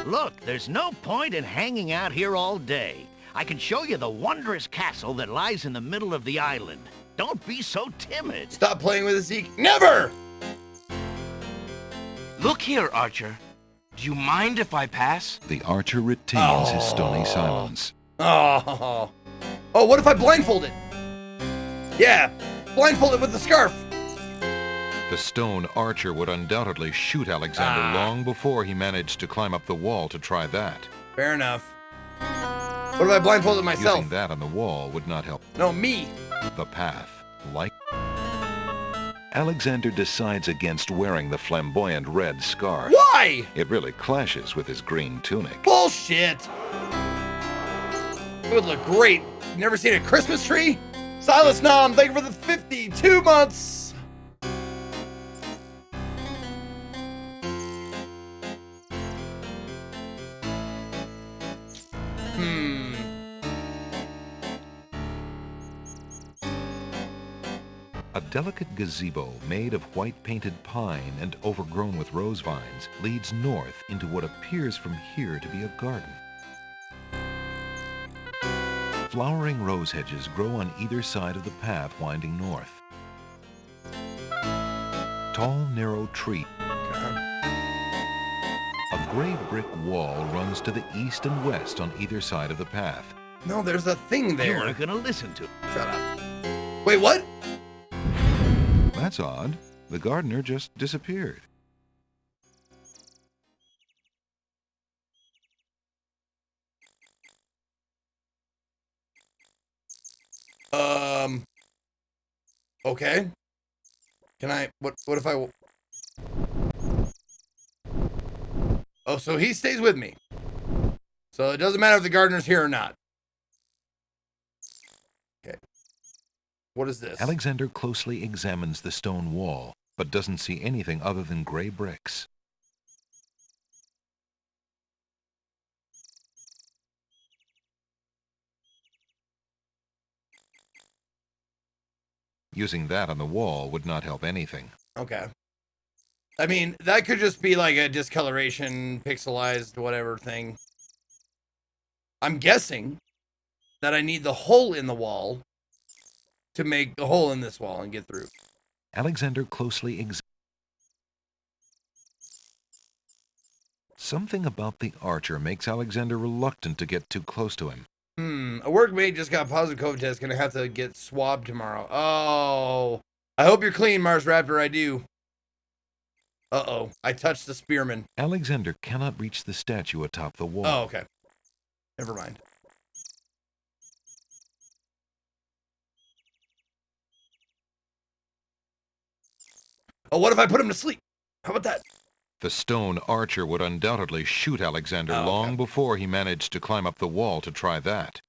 Look, there's no point in hanging out here all day. I can show you the wondrous castle that lies in the middle of the island. Don't be so timid. Stop playing with it, Zeke. Never! Look here, Archer. Do you mind if I pass? The archer retains his stony silence. Oh. Oh, what if I blindfold it? Yeah, blindfold it with the scarf. The stone archer would undoubtedly shoot Alexander long before he managed to climb up the wall to try that. Fair enough. What if I blindfolded myself? Using that on the wall would not help. No, me. The path, like... Alexander decides against wearing the flamboyant red scarf. Why? It really clashes with his green tunic. Bullshit. It would look great. Never seen a Christmas tree? Silas Nom, thank you for the 52 months. A delicate gazebo made of white painted pine and overgrown with rose vines leads north into what appears from here to be a garden. Flowering rose hedges grow on either side of the path winding north. Tall, narrow tree. A gray brick wall runs to the east and west on either side of the path. No, there's a thing there. You aren't gonna listen to. Shut up. Wait, what? That's odd. The gardener just disappeared. Okay. Can I, what if I, oh, so he stays with me. So it doesn't matter if the gardener's here or not. Okay. What is this? Alexander closely examines the stone wall, but doesn't see anything other than gray bricks. Using that on the wall would not help anything. Okay. I mean, that could just be like a discoloration, pixelized, whatever thing. I'm guessing that I need the hole in the wall to make the hole in this wall and get through. Alexander closely examines. Something about the archer makes Alexander reluctant to get too close to him. A workmate just got a positive COVID test. Gonna have to get swabbed tomorrow. Oh. I hope you're clean, Mars Raptor. I do. Uh-oh. I touched the spearman. Alexander cannot reach the statue atop the wall. Oh, okay. Never mind. Oh, what if I put him to sleep? How about that? The stone archer would undoubtedly shoot Alexander long before he managed to climb up the wall to try that.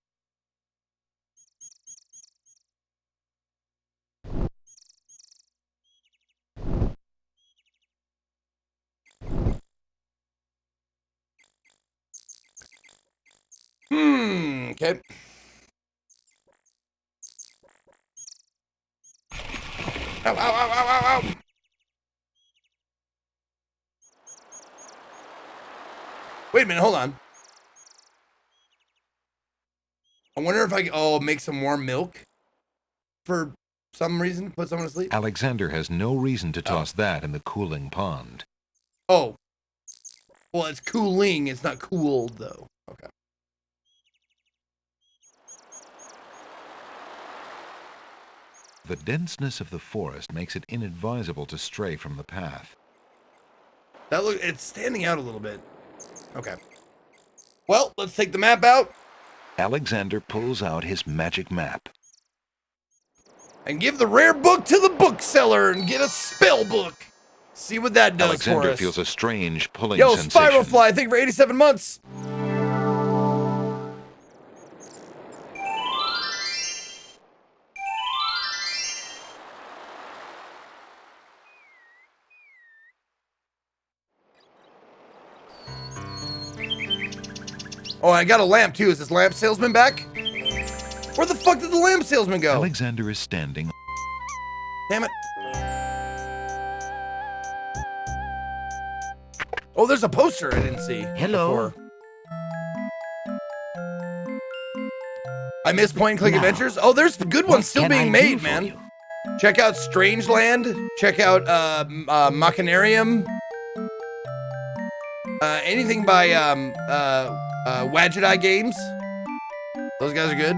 Okay. Ow, ow, ow, ow, ow, ow. Wait a minute, hold on. I wonder if I can, make some warm milk for some reason, put someone to sleep. Alexander has no reason to toss that in the cooling pond. Oh. Well, it's cooling, it's not cooled, though. Okay. The denseness of the forest makes it inadvisable to stray from the path. It's standing out a little bit. Okay. Well, let's take the map out. Alexander pulls out his magic map. And give the rare book to the bookseller and get a spell book. See what that does Alexander for us. feels a strange pulling Yo, sensation. Spiral Fly, thank you for 87 months. Oh, I got a lamp too. Is this lamp salesman back? Where the fuck did the lamp salesman go? Alexander is standing. Damn it. Oh, there's a poster I didn't see. Hello. Before. I missed Point and Click Adventures. Oh, there's good ones still being made, man. Check out Strangeland. Check out Machinarium. Anything by Wadget Eye Games. Those guys are good.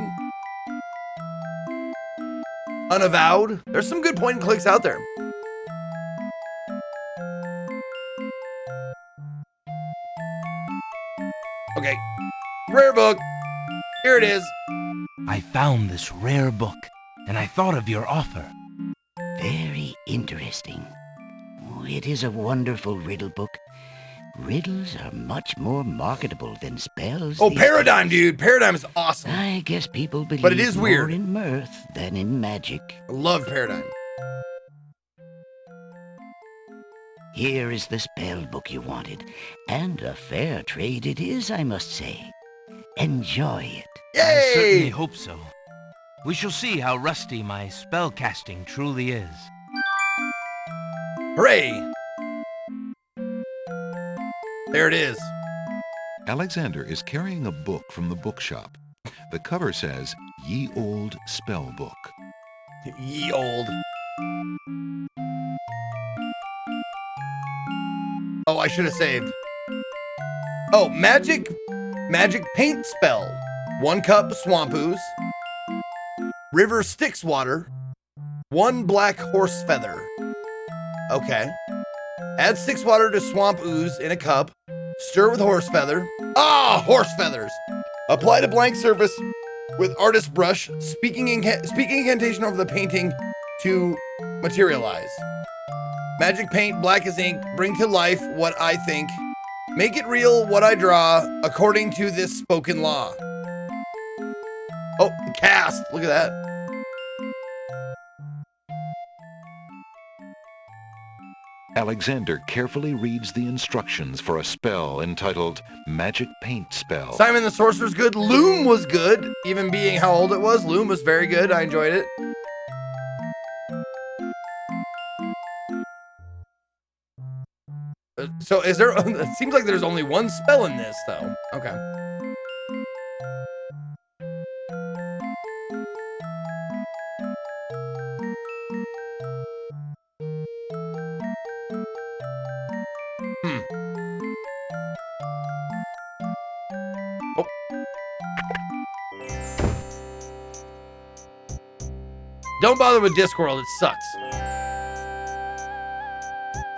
Unavowed. There's some good point and clicks out there. Okay. Rare book. Here it is. I found this rare book, and I thought of your offer. Very interesting. Oh, it is a wonderful riddle book. Riddles are much more marketable than spells. Oh, these Paradigm, days. dude. Paradigm is awesome. I guess people believe But it is more weird. in mirth than in magic. I love Paradigm. Here is the spell book you wanted, and a fair trade it is, I must say. Enjoy it. I certainly Yay! hope so. We shall see how rusty my spellcasting truly is. Hooray! There it is. Alexander is carrying a book from the bookshop. The cover says, Ye Old Spell Book. Ye old. Oh, I should have saved. Oh, magic paint spell. 1 cup swamp ooze. River Styx water. 1 black horse feather. Okay. Add 6 water to swamp ooze in a cup. Stir with horse feather. Ah, horse feathers. Apply to blank surface with artist brush. Speaking incantation over the painting to materialize. Magic paint, black as ink. Bring to life what I think. Make it real what I draw according to this spoken law. Oh, cast. Look at that. Alexander carefully reads the instructions for a spell entitled Magic Paint Spell. Simon the Sorcerer's good. Loom was good. Even being how old it was, Loom was very good. I enjoyed it. So is there, it seems like there's only 1 spell in this though. Okay. Oh. Don't bother with Discworld, it sucks.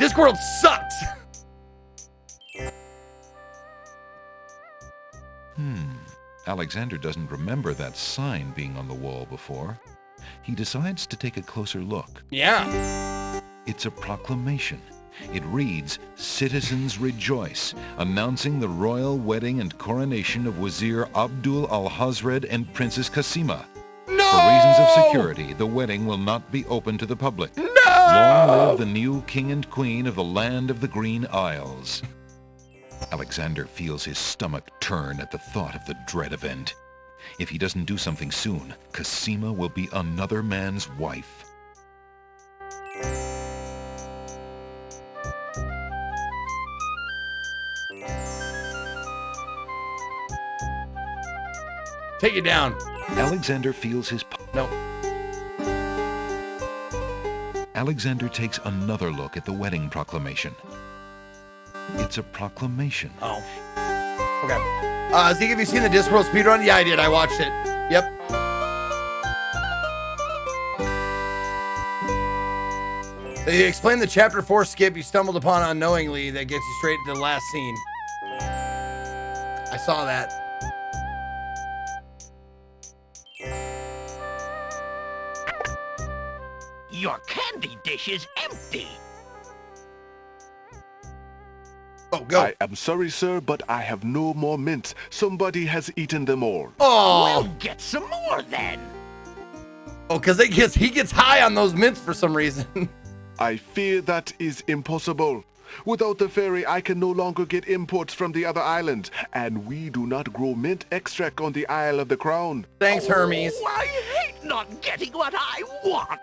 Discworld sucks! Alexander doesn't remember that sign being on the wall before. He decides to take a closer look. Yeah. It's a proclamation. It reads, Citizens rejoice, announcing the royal wedding and coronation of Wazir Abdul al-Hazred and Princess Kasima. No! For reasons of security, the wedding will not be open to the public. No! Long live the new king and queen of the land of the Green Isles. Alexander feels his stomach turn at the thought of the dread event. If he doesn't do something soon, Kasima will be another man's wife. Take it down. Alexander feels his... No. Alexander takes another look at the wedding proclamation. It's a proclamation. Oh. Okay. Zeke, have you seen the Discworld speedrun? Yeah, I did. I watched it. Yep. They explain the chapter 4 skip you stumbled upon unknowingly that gets you straight to the last scene. I saw that. Your candy dish is empty. Oh, go. I am sorry, sir, but I have no more mints. Somebody has eaten them all. Oh. We'll get some more then. Oh, because he gets high on those mints for some reason. I fear that is impossible. Without the ferry, I can no longer get imports from the other islands, and we do not grow mint extract on the Isle of the Crown. Thanks, Hermes. Oh, I hate not getting what I want.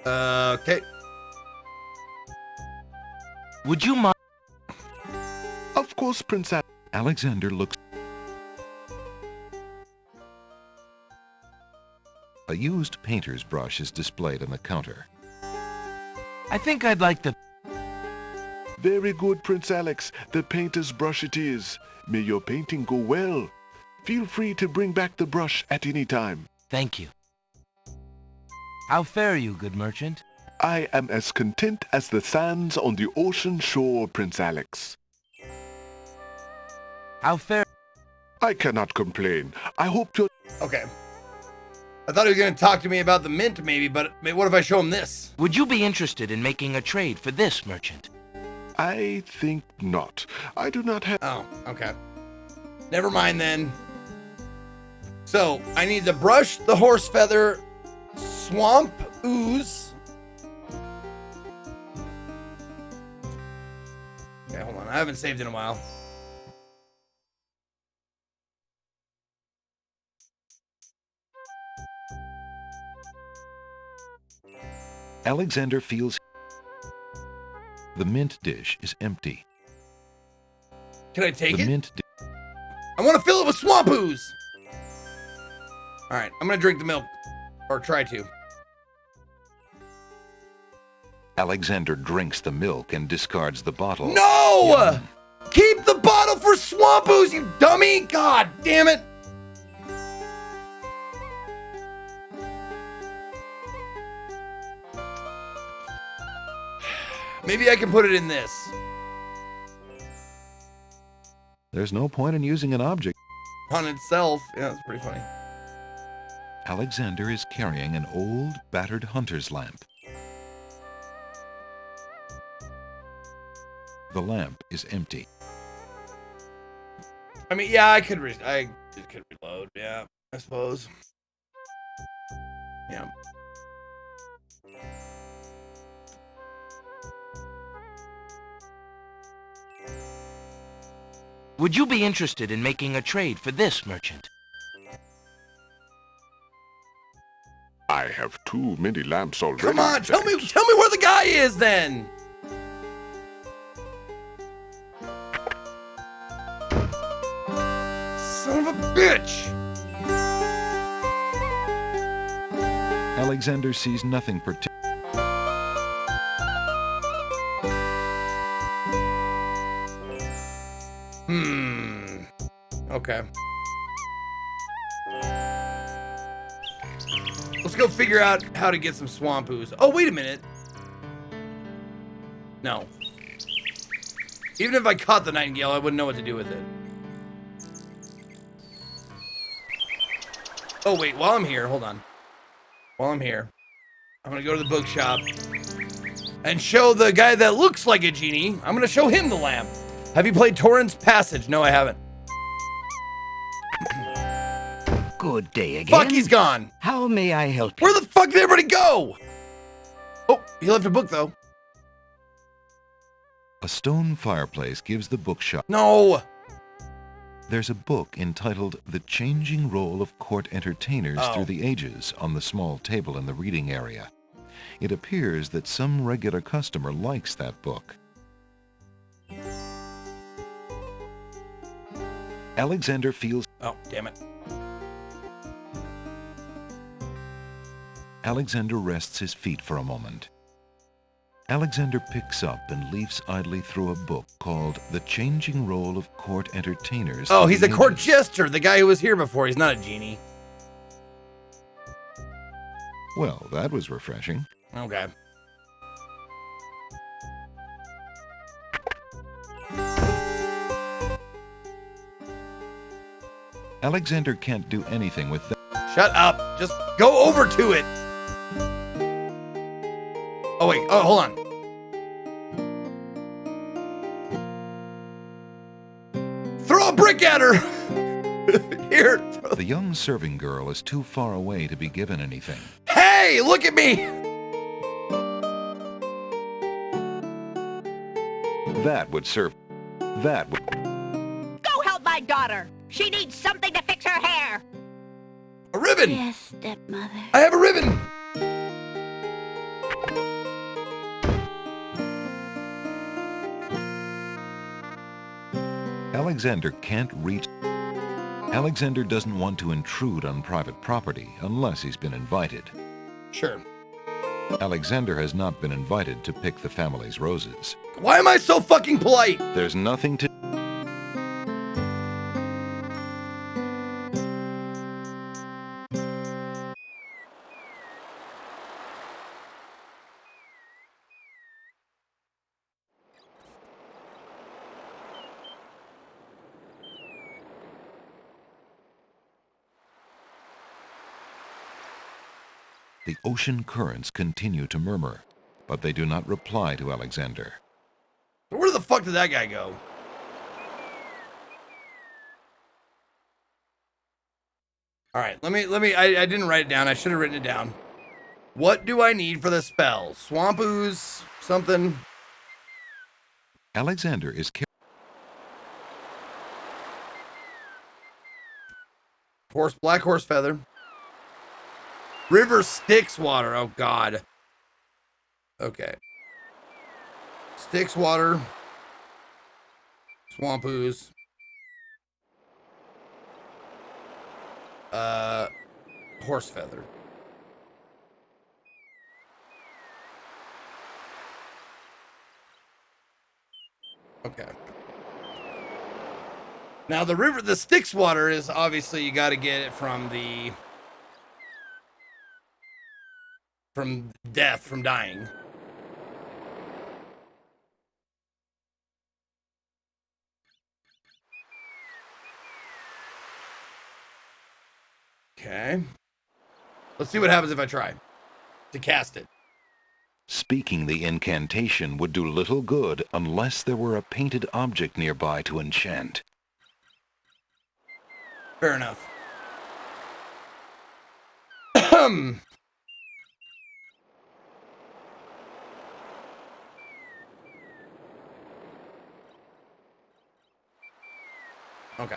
Okay. Would you mind? Of course, Princess. Alexander looks... A used painter's brush is displayed on the counter. I think I'd like the... Very good, Prince Alex. The painter's brush it is. May your painting go well. Feel free to bring back the brush at any time. Thank you. How fare you, good merchant? I am as content as the sands on the ocean shore, Prince Alex. How fare... I cannot complain. I hope you're... Okay. I thought he was going to talk to me about the mint, maybe, but what if I show him this? Would you be interested in making a trade for this, merchant? I think not. I do not have... Oh, okay. Never mind then. So, I need the brush, the horse feather, swamp ooze. Okay, hold on. I haven't saved in a while. Alexander feels the mint dish is empty. Can I take The it? mint I want to fill it with swamp ooze. All right, I'm going to drink the milk. Or try to. Alexander drinks the milk and discards the bottle. No! Yum. Keep the bottle for swamp ooze, you dummy! God damn it! Maybe I can put it in this. There's no point in using an object. On itself. Yeah, that's pretty funny. Alexander is carrying an old, battered hunter's lamp. The lamp is empty. I mean, yeah, I could reload. Yeah, I suppose. Yeah. Would you be interested in making a trade for this, merchant? I have too many lamps already. Come on, tell me where the guy is then. Son of a bitch. Alexander sees nothing particular. Okay. Let's go figure out how to get some swamp ooze. Oh, wait a minute. No. Even if I caught the nightingale, I wouldn't know what to do with it. Oh, wait. While I'm here, hold on. While I'm here, I'm going to go to the bookshop and show the guy that looks like a genie. I'm going to show him the lamp. Have you played Torrent's Passage? No, I haven't. Good day again. Fuck, he's gone. How may I help you? Where the fuck did everybody go? Oh, he left a book, though. A stone fireplace gives the bookshop. No. There's a book entitled The Changing Role of Court Entertainers Through the Ages on the small table in the reading area. It appears that some regular customer likes that book. Alexander feels... Oh, damn it. Alexander rests his feet for a moment. Alexander picks up and leafs idly through a book called The Changing Role of Court Entertainers. Oh, he's a court jester, the guy who was here before. He's not a genie. Well, that was refreshing. Okay. Alexander can't do anything with that. Shut up. Just go over to it. Oh, wait. Oh, hold on. Throw a brick at her. Here. The young serving girl is too far away to be given anything. Hey, look at me. That would serve. That would... Go help my daughter. She needs something to fix her hair. A ribbon. Yes, stepmother. I have a ribbon. Alexander can't reach... Alexander doesn't want to intrude on private property unless he's been invited. Sure. Alexander has not been invited to pick the family's roses. Why am I so fucking polite? There's nothing to... The ocean currents continue to murmur, but they do not reply to Alexander. Where the fuck did that guy go? All right, let me, I didn't write it down. I should have written it down. What do I need for the spell? Swamp ooze, something. Alexander is Black horse feather. River Styx water. Oh God. Okay. Styx water. Swamp ooze. Horse feather. Okay. Now the Styx water is obviously you got to get it from death, from dying. Okay. Let's see what happens if I try to cast it. Speaking the incantation would do little good unless there were a painted object nearby to enchant. Fair enough. Okay.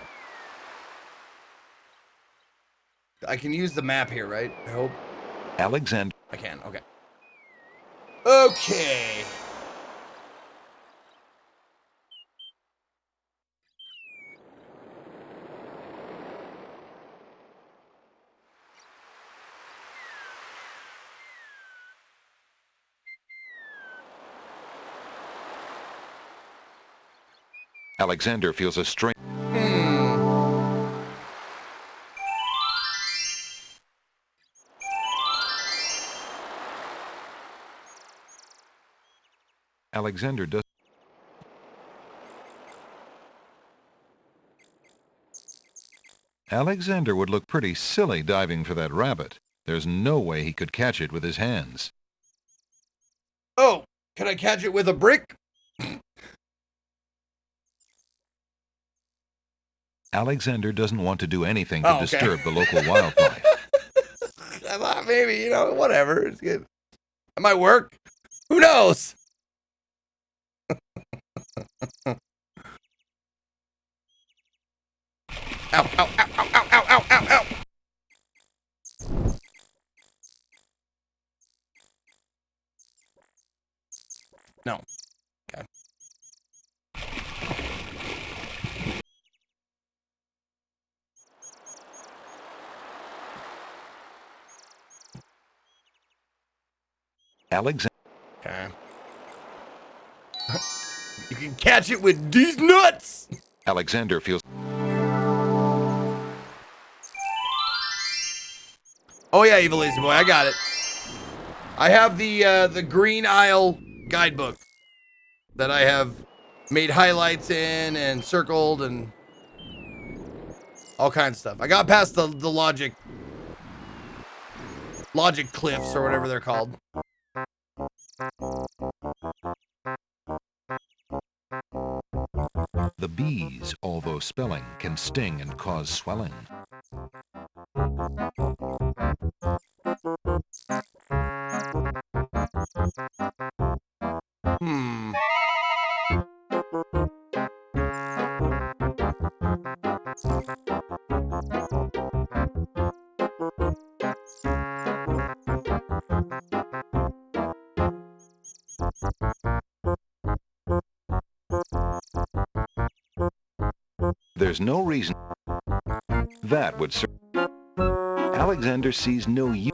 I can use the map here, right? I hope. Alexander. I can. Okay. Okay. Alexander feels a strain. Alexander does. Alexander would look pretty silly diving for that rabbit. There's no way he could catch it with his hands. Oh, can I catch it with a brick? Alexander doesn't want to do anything to okay. disturb the local wildlife. I thought maybe, whatever. It's good. It might work. Who knows? Ow, ow, ow, ow, ow, ow, ow, ow, ow. No. Okay. Alexander. Okay. You can catch it with these nuts. Alexander feels. Oh yeah, Evil Lazy Boy, I got it. I have the Green Isle guidebook that I have made highlights in and circled and all kinds of stuff. I got past the logic cliffs or whatever they're called. The bees, although spelling, can sting and cause swelling. There's no reason that would serve. Alexander sees no use.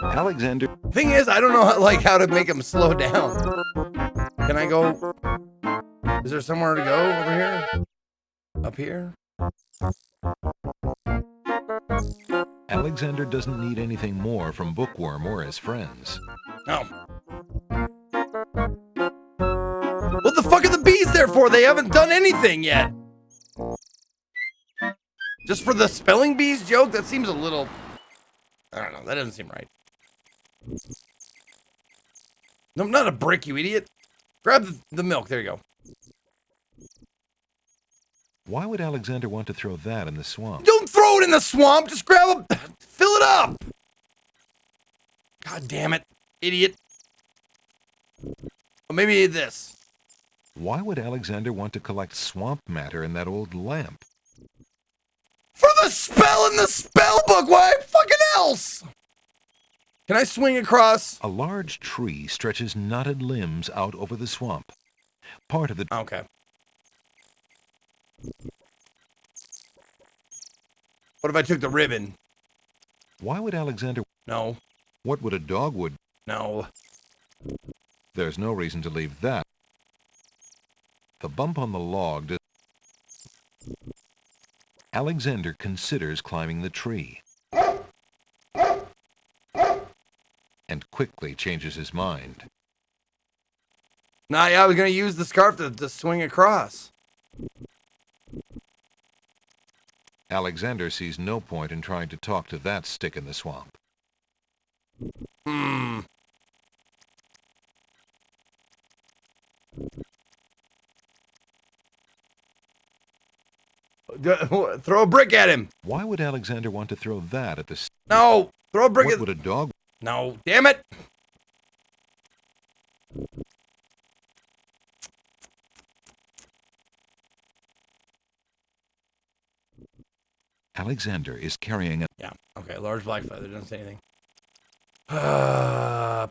Alexander. Thing is, I don't know how to make him slow down. Can I go? Is there somewhere to go over here? Up here? Alexander doesn't need anything more from Bookworm or his friends. No. What the fuck are the bees there for? They haven't done anything yet. Just for the spelling bees joke? That seems a little I don't know. That doesn't seem right. No, not a brick, you idiot. Grab the milk. There you go. Why would Alexander want to throw that in the swamp? Don't throw it in the swamp. Just grab it. Fill it up. God damn it, idiot. Or maybe this. Why would Alexander want to collect swamp matter in that old lamp? For the spell in the spell book. Why fucking else? Can I swing across? A large tree stretches knotted limbs out over the swamp. Part of the... Okay. What if I took the ribbon? Why would Alexander... No. What would a dogwood... No. There's no reason to leave that. The bump on the log does... Alexander considers climbing the tree. And quickly changes his mind. Nah, yeah, I was going to use the scarf to swing across. Alexander sees no point in trying to talk to that stick in the swamp. Throw a brick at him. Why would Alexander want to throw that at the... No, throw a brick What would a dog... No, damn it. Alexander is carrying a... Yeah, okay, large black feather, doesn't say anything.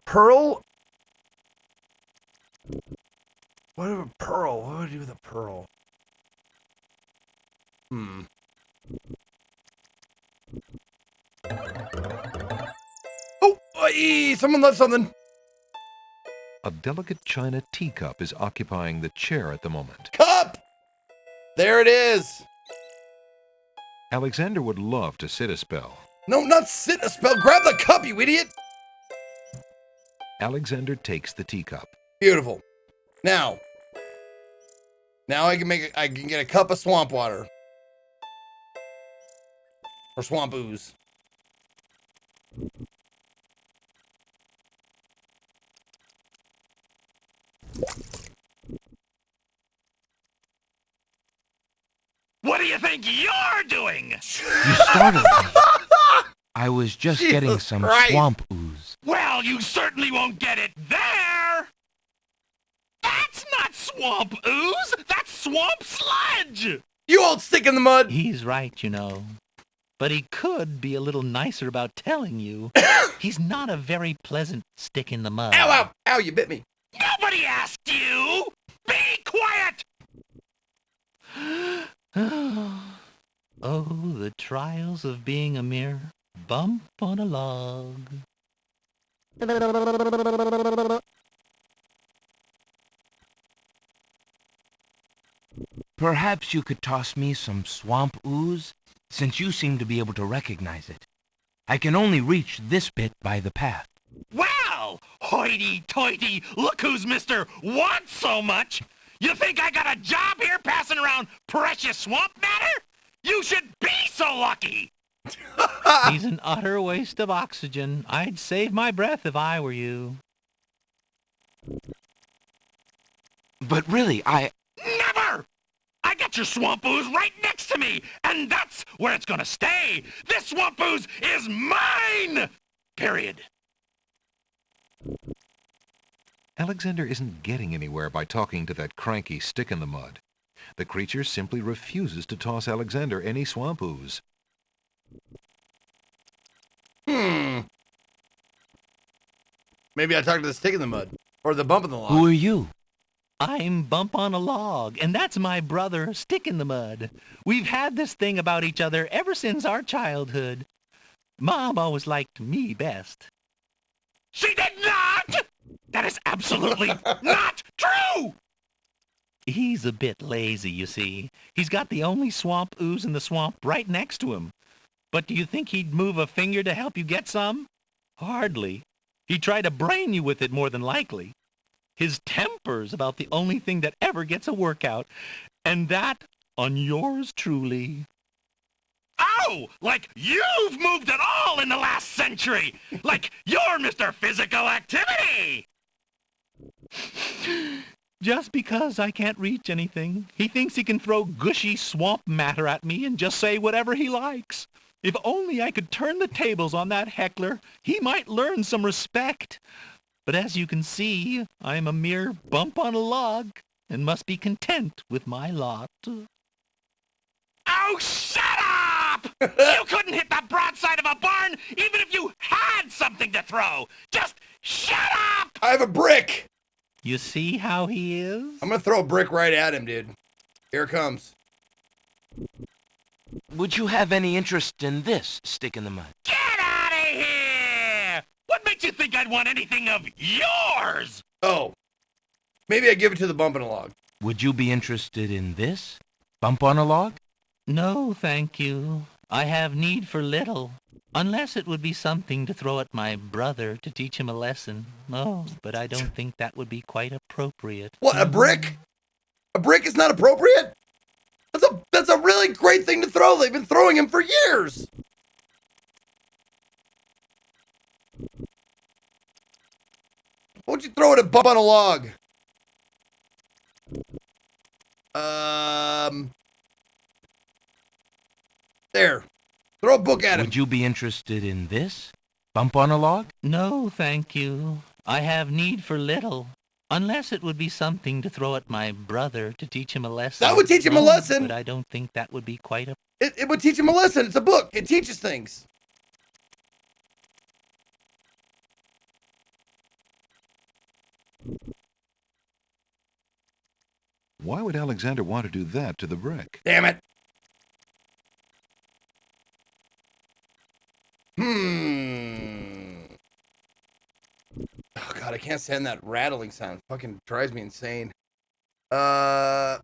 Pearl? What a pearl? What would I do with a pearl? Oh, someone left something. A delicate china teacup is occupying the chair at the moment. Cup! There it is. Alexander would love to sit a spell. No, not sit a spell. Grab the cup, you idiot. Alexander takes the teacup. Beautiful. Now I can get a cup of swamp water. Or swamp ooze. What do you think you're doing? You startled me. I was just getting Jesus some Christ. swamp ooze. Well, you certainly won't get it there! That's not swamp ooze! That's swamp sludge! You old stick in the mud! He's right, you know. But he could be a little nicer about telling you. He's not a very pleasant stick in the mud. Ow, ow, ow, you bit me. Nobody asked you! Be quiet! Oh, the trials of being a mere bump on a log. Perhaps you could toss me some swamp ooze, since you seem to be able to recognize it. I can only reach this bit by the path. Well, hoity-toity, look who's Mr. Wants So Much! You think I got a job here passing around precious swamp matter? You should be so lucky! He's an utter waste of oxygen. I'd save my breath if I were you. But really, Never! I got your swamp ooze right next to me, and that's where it's gonna stay! This swamp ooze is mine! Period. Alexander isn't getting anywhere by talking to that cranky stick in the mud. The creature simply refuses to toss Alexander any swamp ooze. Maybe I talked to the stick in the mud. Or the bump in the log. who are you? I'm Bump on a Log, and that's my brother, Stick in the Mud. We've had this thing about each other ever since our childhood. Mom always liked me best. She did not! That is absolutely not true! He's a bit lazy, you see. He's got the only swamp ooze in the swamp right next to him. But do you think he'd move a finger to help you get some? Hardly. He'd try to brain you with it more than likely. His temper's about the only thing that ever gets a workout, and that on yours truly. Oh, you! Like you've moved at all in the last century! Like you're Mr. Physical Activity! Just because I can't reach anything, he thinks he can throw gushy swamp matter at me and just say whatever he likes. If only I could turn the tables on that heckler, he might learn some respect. But as you can see, I'm a mere bump on a log and must be content with my lot. Oh, shut up! You couldn't hit the broadside of a barn even if you had something to throw! Just shut up! I have a brick! You see how he is? I'm gonna throw a brick right at him, dude. Here it comes. Would you have any interest in this stick in the mud? Get out of here! What makes you think I'd want anything of yours? Oh. Maybe I give it to the bump in a log. Would you be interested in this? Bump on a log? No, thank you. I have need for little. Unless it would be something to throw at my brother to teach him a lesson. Oh, but I don't think that would be quite appropriate. What, a brick? A brick is not appropriate? That's a really great thing to throw. They've been throwing him for years. Why would you throw it a bump on a log? There. Throw a book at him. Would you be interested in this? Bump on a log? No, thank you. I have need for little. Unless it would be something to throw at my brother to teach him a lesson. That would teach him a lesson. But I don't think that would be quite a... It would teach him a lesson. It's a book. It teaches things. Why would Alexander want to do that to the brick? Damn it. Oh god, I can't stand that rattling sound. It fucking drives me insane. Let's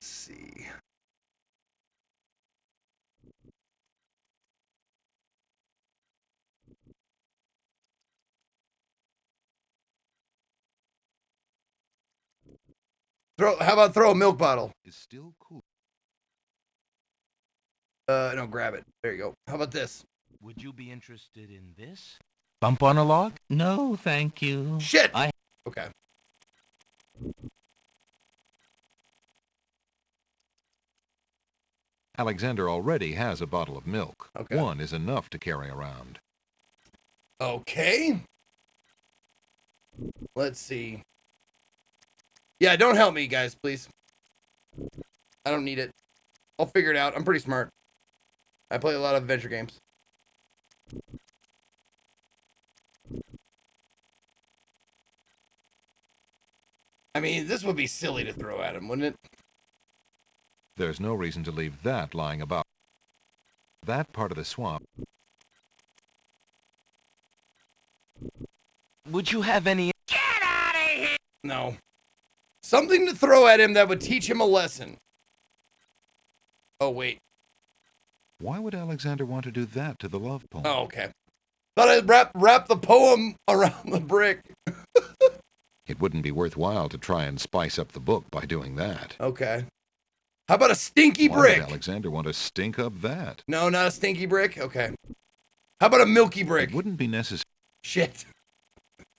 see. How about throw a milk bottle? It's still cool. No, grab it. There you go. How about this? Would you be interested in this? Bump on a log? No, thank you. Shit! Okay. Alexander already has a bottle of milk. Okay. One is enough to carry around. Okay. Let's see. Yeah, don't help me, guys, please. I don't need it. I'll figure it out. I'm pretty smart. I play a lot of adventure games. I mean, this would be silly to throw at him, wouldn't it? There's no reason to leave that lying about. That part of the swamp. Would you have any... Get out of here! No. Something to throw at him that would teach him a lesson. Oh, wait. Why would Alexander want to do that to the love poem? Oh, okay. Thought I'd wrap the poem around the brick. It wouldn't be worthwhile to try and spice up the book by doing that. Okay. How about a stinky Why brick? would Alexander want to stink up that? No, not a stinky brick? Okay. How about a milky brick? It wouldn't be necessary. Shit.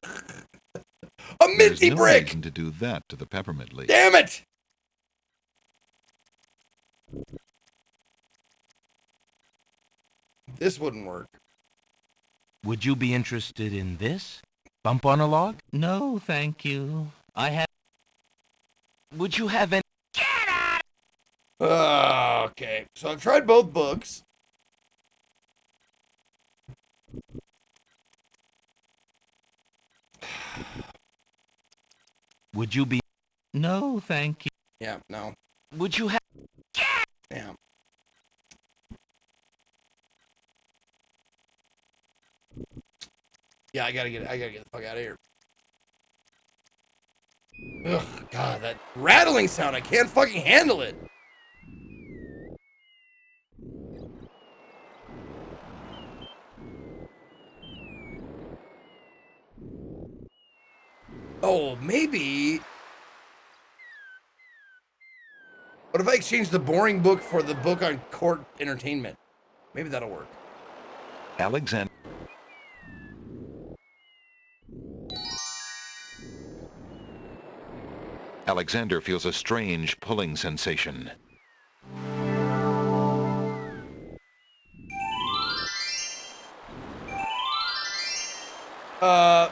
A minty There's no brick! reason to do that to the peppermint leaf. Damn it! This wouldn't work. Would you be interested in this? Bump on a log? No, thank you. I have... Would you have any... Get out! Okay, so I've tried both books. Would you be... No, thank you. Yeah, no. Would you have... Damn. Yeah, I gotta get the fuck out of here. Ugh, God, that rattling sound, I can't fucking handle it. Oh, maybe. What if I exchange the boring book for the book on court entertainment? Maybe that'll work. Alexander feels a strange pulling sensation. Bob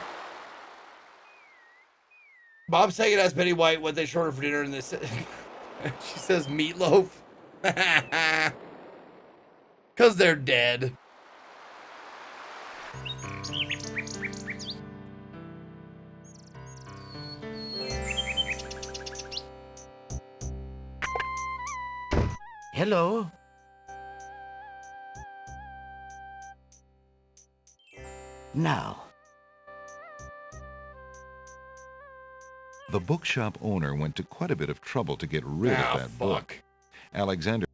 Saget asked Betty White what they shorted for dinner, and this she says meatloaf. Cause they're dead. Hello? Now. The bookshop owner went to quite a bit of trouble to get rid of that book. Alexander.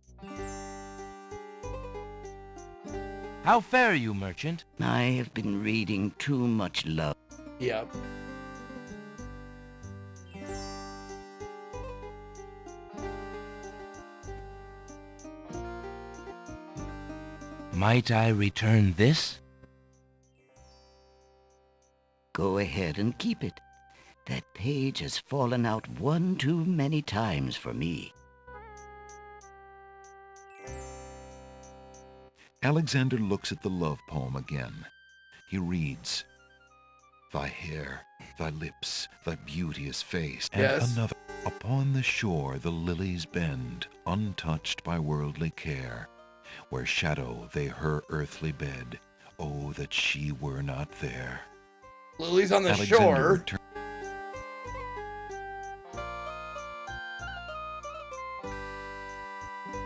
How fare you, merchant? I have been reading too much love. Yep. Might I return this? Go ahead and keep it. That page has fallen out one too many times for me. Alexander looks at the love poem again. He reads, "Thy hair, thy lips, thy beauteous face," and another. "Upon the shore the lilies bend, untouched by worldly care. Where shadow they her earthly bed, oh, that she were not there." Lilies on the shore.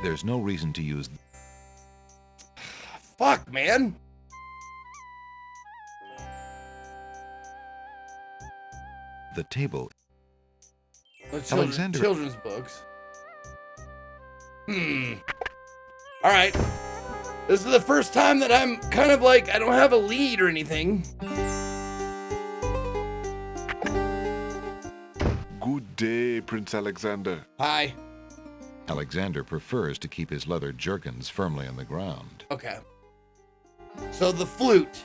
There's no reason to use. Fuck, man. The table. Alexander. Children's books. All right. This is the first time that I'm kind of like, I don't have a lead or anything. Good day, Prince Alexander. Hi. Alexander prefers to keep his leather jerkins firmly on the ground. Okay. So the flute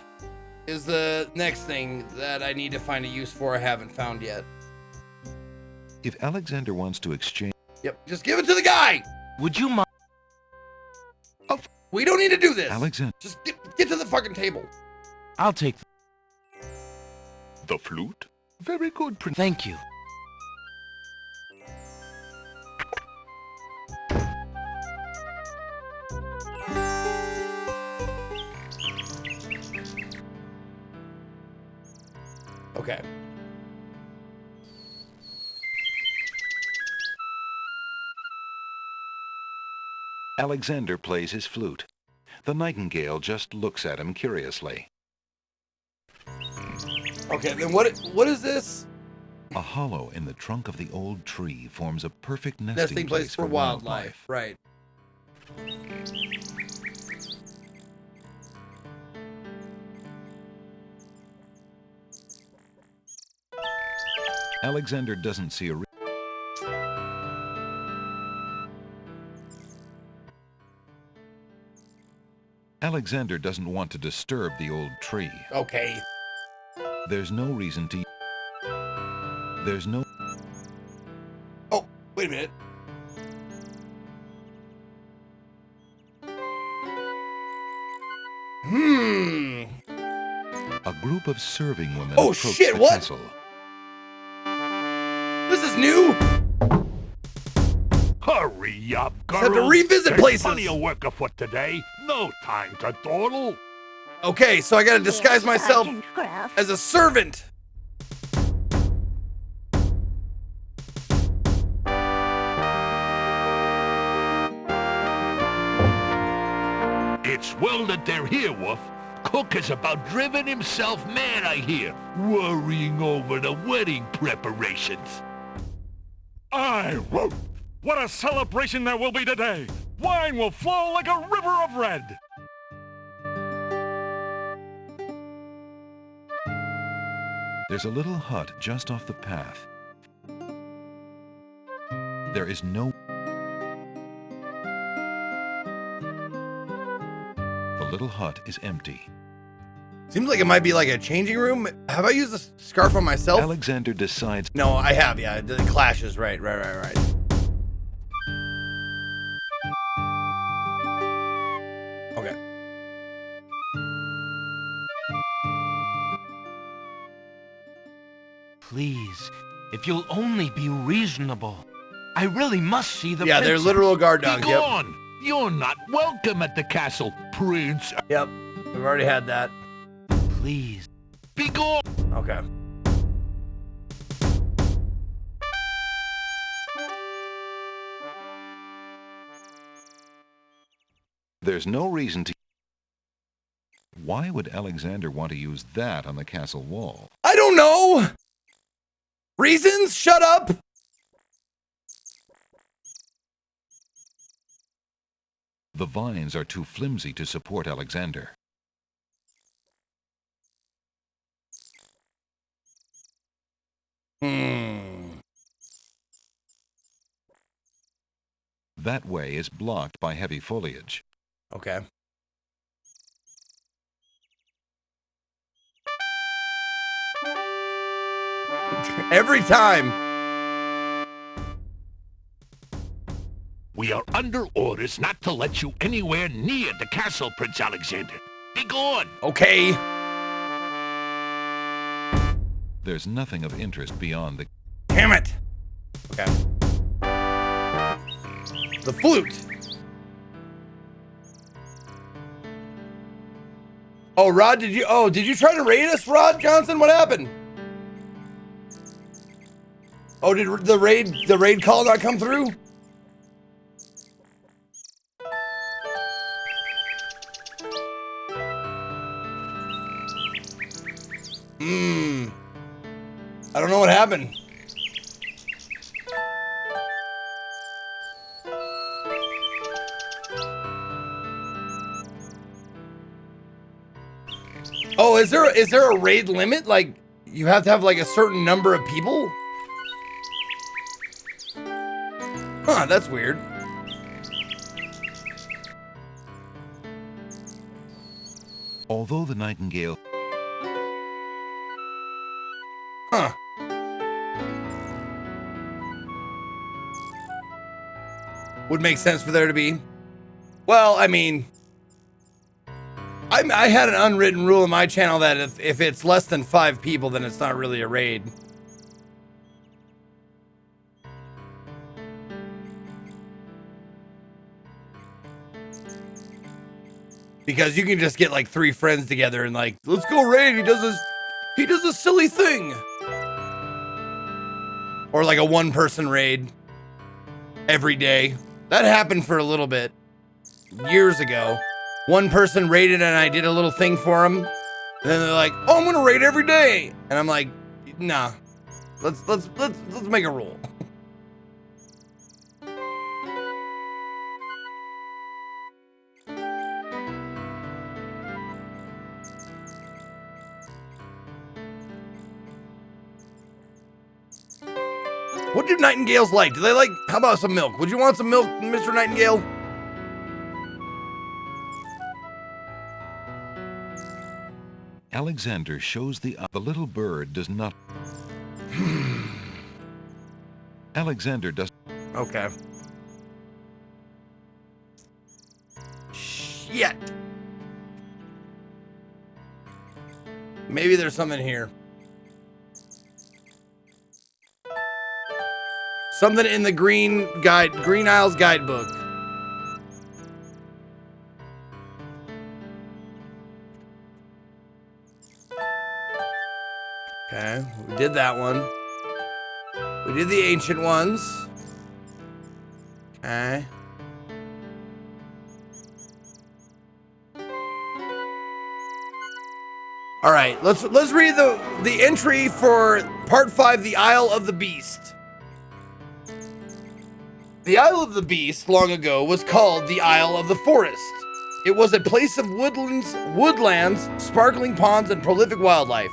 is the next thing that I need to find a use for I haven't found yet. If Alexander wants to exchange... Yep, just give it to the guy! Would you mind? Oh, we don't need to do this! Alexander... Just get to the fucking table. I'll take... The flute? Very good, Prince. Thank you. Okay. Alexander plays his flute. The nightingale just looks at him curiously. Okay, then what is this? A hollow in the trunk of the old tree forms a perfect nesting place for wildlife. Right. Alexander doesn't see a... Alexander doesn't want to disturb the old tree. Okay. There's no reason to... There's no... Oh, wait a minute. A group of serving women approach the castle. This is new. Hurry up, girls. Have to revisit places. There's plenty of work afoot today. No time to dawdle. Okay, so I gotta disguise myself as a servant. It's well that they're here, Wolf. Cook is about driven himself mad, I hear, worrying over the wedding preparations. Aye, whoop! What a celebration there will be today! Wine will flow like a river of red! There's a little hut just off the path. There is no... The little hut is empty. Seems like it might be like a changing room. Have I used the scarf on myself? Alexander decides... No, I have, yeah. It clashes. Right. Okay. Please, if you'll only be reasonable. I really must see the Yeah, they're princess. literal guard dogs. Be Yep. gone! You're not welcome at the castle, Prince. Yep. We've already had that. Please. Be gone! Okay. There's no reason to... Why would Alexander want to use that on the castle wall? I don't know. Reasons? Shut up. The vines are too flimsy to support Alexander. That way is blocked by heavy foliage. Okay. Every time. We are under orders not to let you anywhere near the castle, Prince Alexander. Be gone! Okay. There's nothing of interest beyond the... Damn it. Okay. The flute. Oh, Rod, did you try to raid us, Rod Johnson? What happened? Oh, did the raid call not come through? I don't know what happened. Oh, is there a raid limit? Like, you have to have like a certain number of people? Huh, that's weird. Although the nightingale... Huh. Would make sense for there to be. Well, I mean, I had an unwritten rule in my channel that if it's less than 5 people, then it's not really a raid. Because you can just get like 3 friends together and like, let's go raid. He does a silly thing. Or like a 1-person raid every day. That happened for a little bit years ago. 1 person raided and I did a little thing for him. And then they're like, "Oh, I'm gonna raid every day." And I'm like, "Nah, let's make a rule." What do nightingales like? Do they like, how about some milk? Would you want some milk, Mr. Nightingale? Alexander shows the little bird does not... Alexander does... Okay. Shit. Maybe there's something here. Something in the Green Isles guidebook. Okay, we did that one. We did the ancient ones. Okay. All right, let's read the entry for part 5, the Isle of the Beast. The Isle of the Beast, long ago, was called the Isle of the Forest. It was a place of woodlands, sparkling ponds, and prolific wildlife.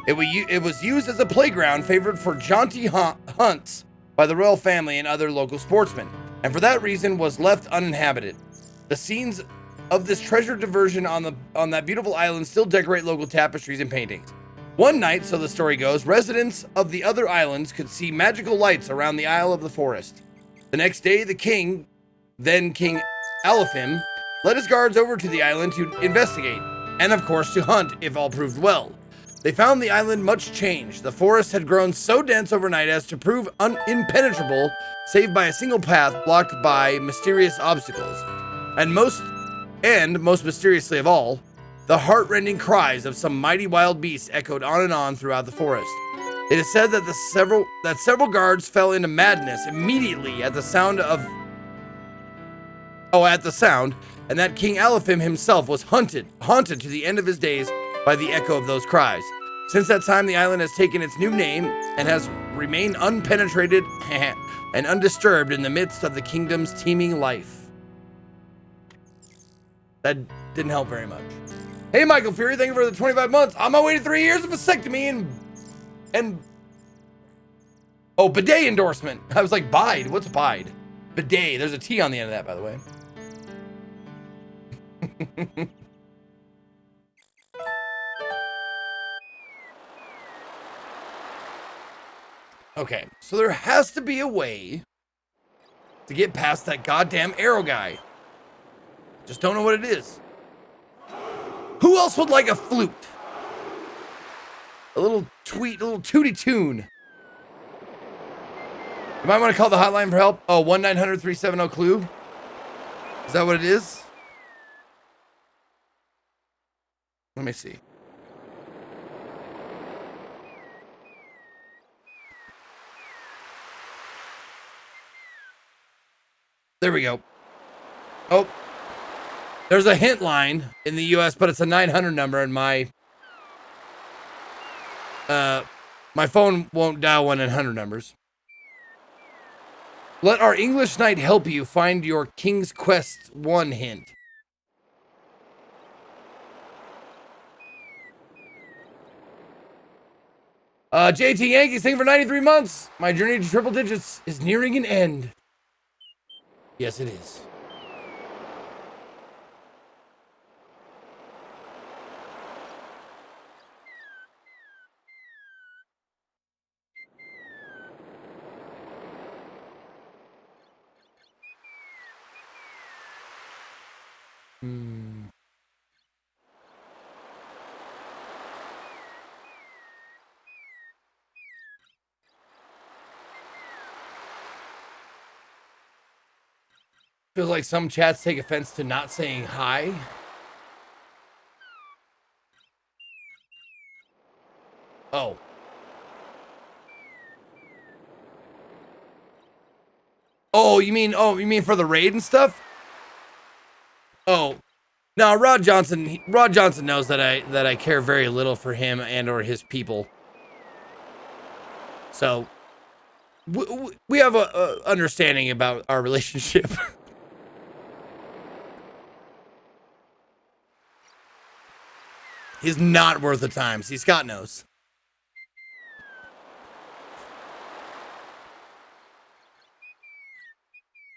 It was used as a playground favored for jaunty hunts by the royal family and other local sportsmen, and for that reason was left uninhabited. The scenes of this treasured diversion on that beautiful island still decorate local tapestries and paintings. One night, so the story goes, residents of the other islands could see magical lights around the Isle of the Forest. The next day, the king, then King Alifim, led his guards over to the island to investigate, and of course to hunt if all proved well. They found the island much changed. The forest had grown so dense overnight as to prove impenetrable, save by a single path blocked by mysterious obstacles. And most mysteriously of all, the heart-rending cries of some mighty wild beasts echoed on and on throughout the forest. It is said that several guards fell into madness immediately at the sound, and that King Alifim himself was haunted to the end of his days by the echo of those cries. Since that time, the island has taken its new name and has remained unpenetrated and undisturbed in the midst of the kingdom's teeming life. That didn't help very much. Hey, Michael Fury, thank you for the 25 months. On my way to 3 years of vasectomy and bidet endorsement. I was like, bide. What's bide? Bidet. There's a T on the end of that, by the way. Okay, so there has to be a way to get past that goddamn arrow guy. Just don't know what it is. Who else would like a flute? A little tooty tune. You might want to call the hotline for help. Oh, 1-900-370-CLUE. Is that what it is? Let me see. There we go. Oh, there's a hint line in the US, but it's a 900 number, and my phone won't dial 1-900 numbers. Let our English knight help you find your King's Quest 1 hint. JT Yankees, thank you for 93 months. My journey to triple digits is nearing an end. Yes, it is. Feels like some chats take offense to not saying hi. Oh. You mean for the raid and stuff? Oh. No, Rod Johnson knows that I care very little for him and or his people. So we have a understanding about our relationship. He's not worth the time. See, Scott knows.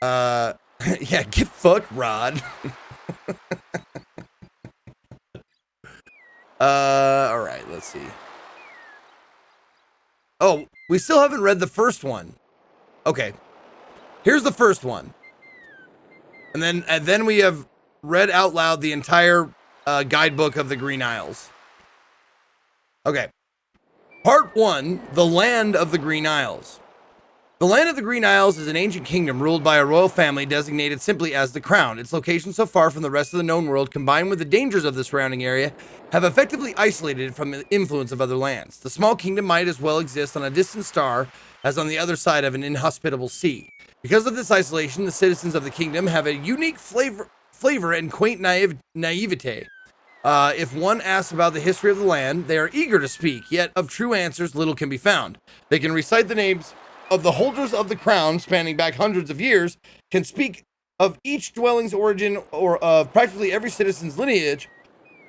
Yeah, get fucked, Rod. All right, let's see. Oh, we still haven't read the first one. Okay. Here's the first one. And then we have read out loud the entire guidebook of the Green Isles. Okay. Part 1, The Land of the Green Isles. The Land of the Green Isles is an ancient kingdom ruled by a royal family designated simply as the Crown. Its location so far from the rest of the known world, combined with the dangers of the surrounding area, have effectively isolated it from the influence of other lands. The small kingdom might as well exist on a distant star as on the other side of an inhospitable sea. Because of this isolation, the citizens of the kingdom have a unique flavor and quaint naivete. If one asks about the history of the land, they are eager to speak, yet of true answers little can be found. They can recite the names of the holders of the crown spanning back hundreds of years, can speak of each dwelling's origin or of practically every citizen's lineage,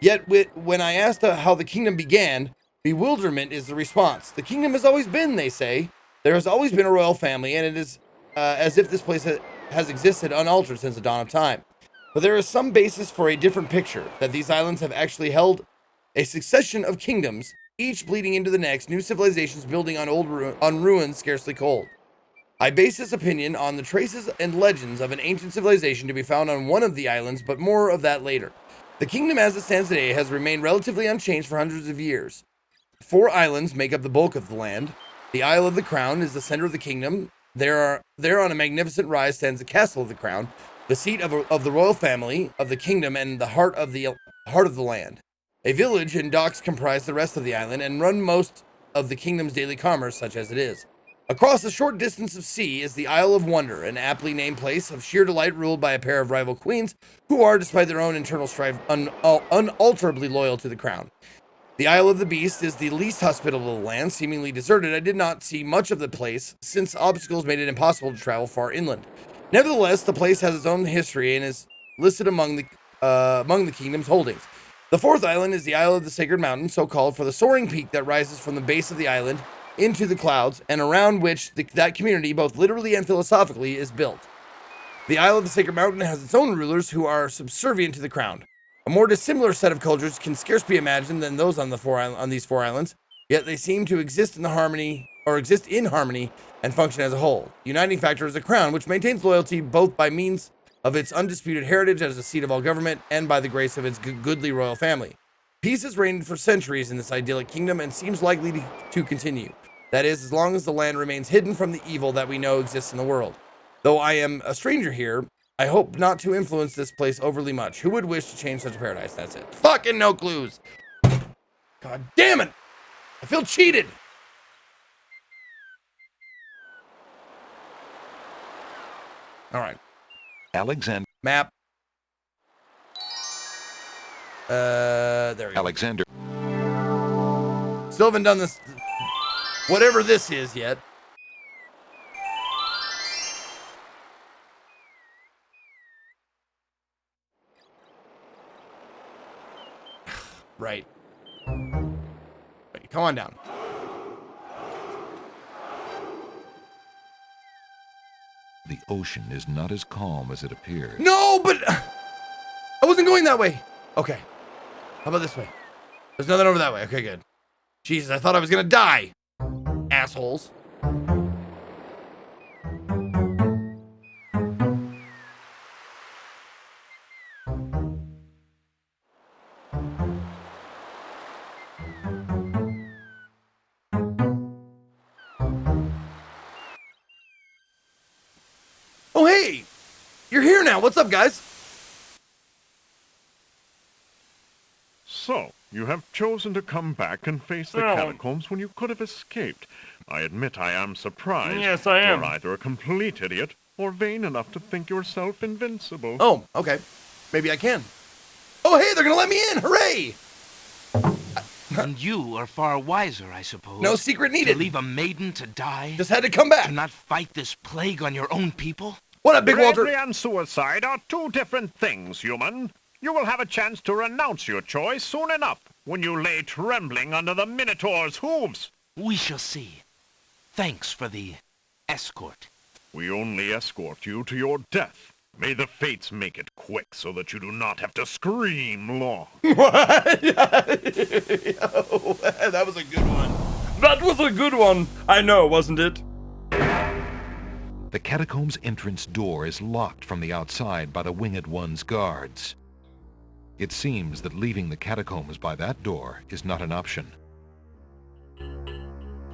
yet when I asked how the kingdom began, bewilderment is the response. The kingdom has always been, they say. There has always been a royal family, and it is as if this place has existed unaltered since the dawn of time. But there is some basis for a different picture, that these islands have actually held a succession of kingdoms, each bleeding into the next, new civilizations building on on ruins scarcely cold. I base this opinion on the traces and legends of an ancient civilization to be found on one of the islands, but more of that later. The kingdom as it stands today has remained relatively unchanged for hundreds of years. 4 islands make up the bulk of the land. The Isle of the Crown is the center of the kingdom. There on a magnificent rise stands the Castle of the Crown, the seat of the royal family of the kingdom and the heart of the land. A village and docks comprise the rest of the island and run most of the kingdom's daily commerce, such as it is. Across a short distance of sea is the Isle of Wonder, an aptly named place of sheer delight ruled by a pair of rival queens who are, despite their own internal strife, unalterably loyal to the crown. The Isle of the Beast is the least hospitable of the land, seemingly deserted. I did not see much of the place, since obstacles made it impossible to travel far inland. Nevertheless, the place has its own history and is listed among the kingdom's holdings. The 4th island is the Isle of the Sacred Mountain, so called for the soaring peak that rises from the base of the island into the clouds, and around which that community, both literally and philosophically, is built. The Isle of the Sacred Mountain has its own rulers who are subservient to the crown. A more dissimilar set of cultures can scarce be imagined than those on these 4 islands, yet they seem to exist in harmony and function as a whole. The uniting factor is the crown, which maintains loyalty both by means of its undisputed heritage as the seat of all government and by the grace of its goodly royal family. Peace has reigned for centuries in this idyllic kingdom and seems likely to continue. That is, as long as the land remains hidden from the evil that we know exists in the world. Though I am a stranger here, I hope not to influence this place overly much. Who would wish to change such a paradise? That's it. Fucking no clues. God damn it. I feel cheated. All right. Alexander. Map. There we go. Alexander. Still haven't done this, whatever this is yet. Right. Wait, come on down. The ocean is not as calm as it appears. No, but I wasn't going that way. Okay. How about this way? There's nothing over that way. Okay, good. Jesus, I thought I was gonna die. Assholes. Oh, hey! You're here now. What's up, guys? So, you have chosen to come back and face the catacombs when you could have escaped. I admit I am surprised. Yes, I am. You're either a complete idiot or vain enough to think yourself invincible. Oh, okay. Maybe I can. Oh, hey, they're gonna let me in! Hooray! And you are far wiser, I suppose. No secret needed. To leave a maiden to die? Just had to come back. To not fight this plague on your own people? What up, Big Walter? Bravery and suicide are 2 different things, human. You will have a chance to renounce your choice soon enough when you lay trembling under the Minotaur's hooves. We shall see. Thanks for the escort. We only escort you to your death. May the fates make it quick so that you do not have to scream long. What? Yo, that was a good one. That was a good one. I know, wasn't it? The catacomb's entrance door is locked from the outside by the Winged One's guards. It seems that leaving the catacombs by that door is not an option.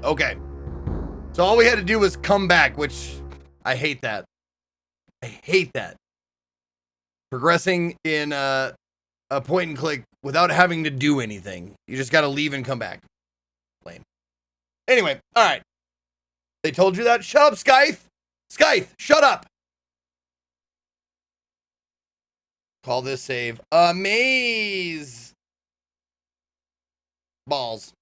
Okay. So all we had to do was come back, which I hate that. I hate that. Progressing in a point and click without having to do anything. You just gotta leave and come back. Lame. Anyway, alright. They told you that? Shut up, Scythe! Scythe, shut up! Call this save Amaze Balls.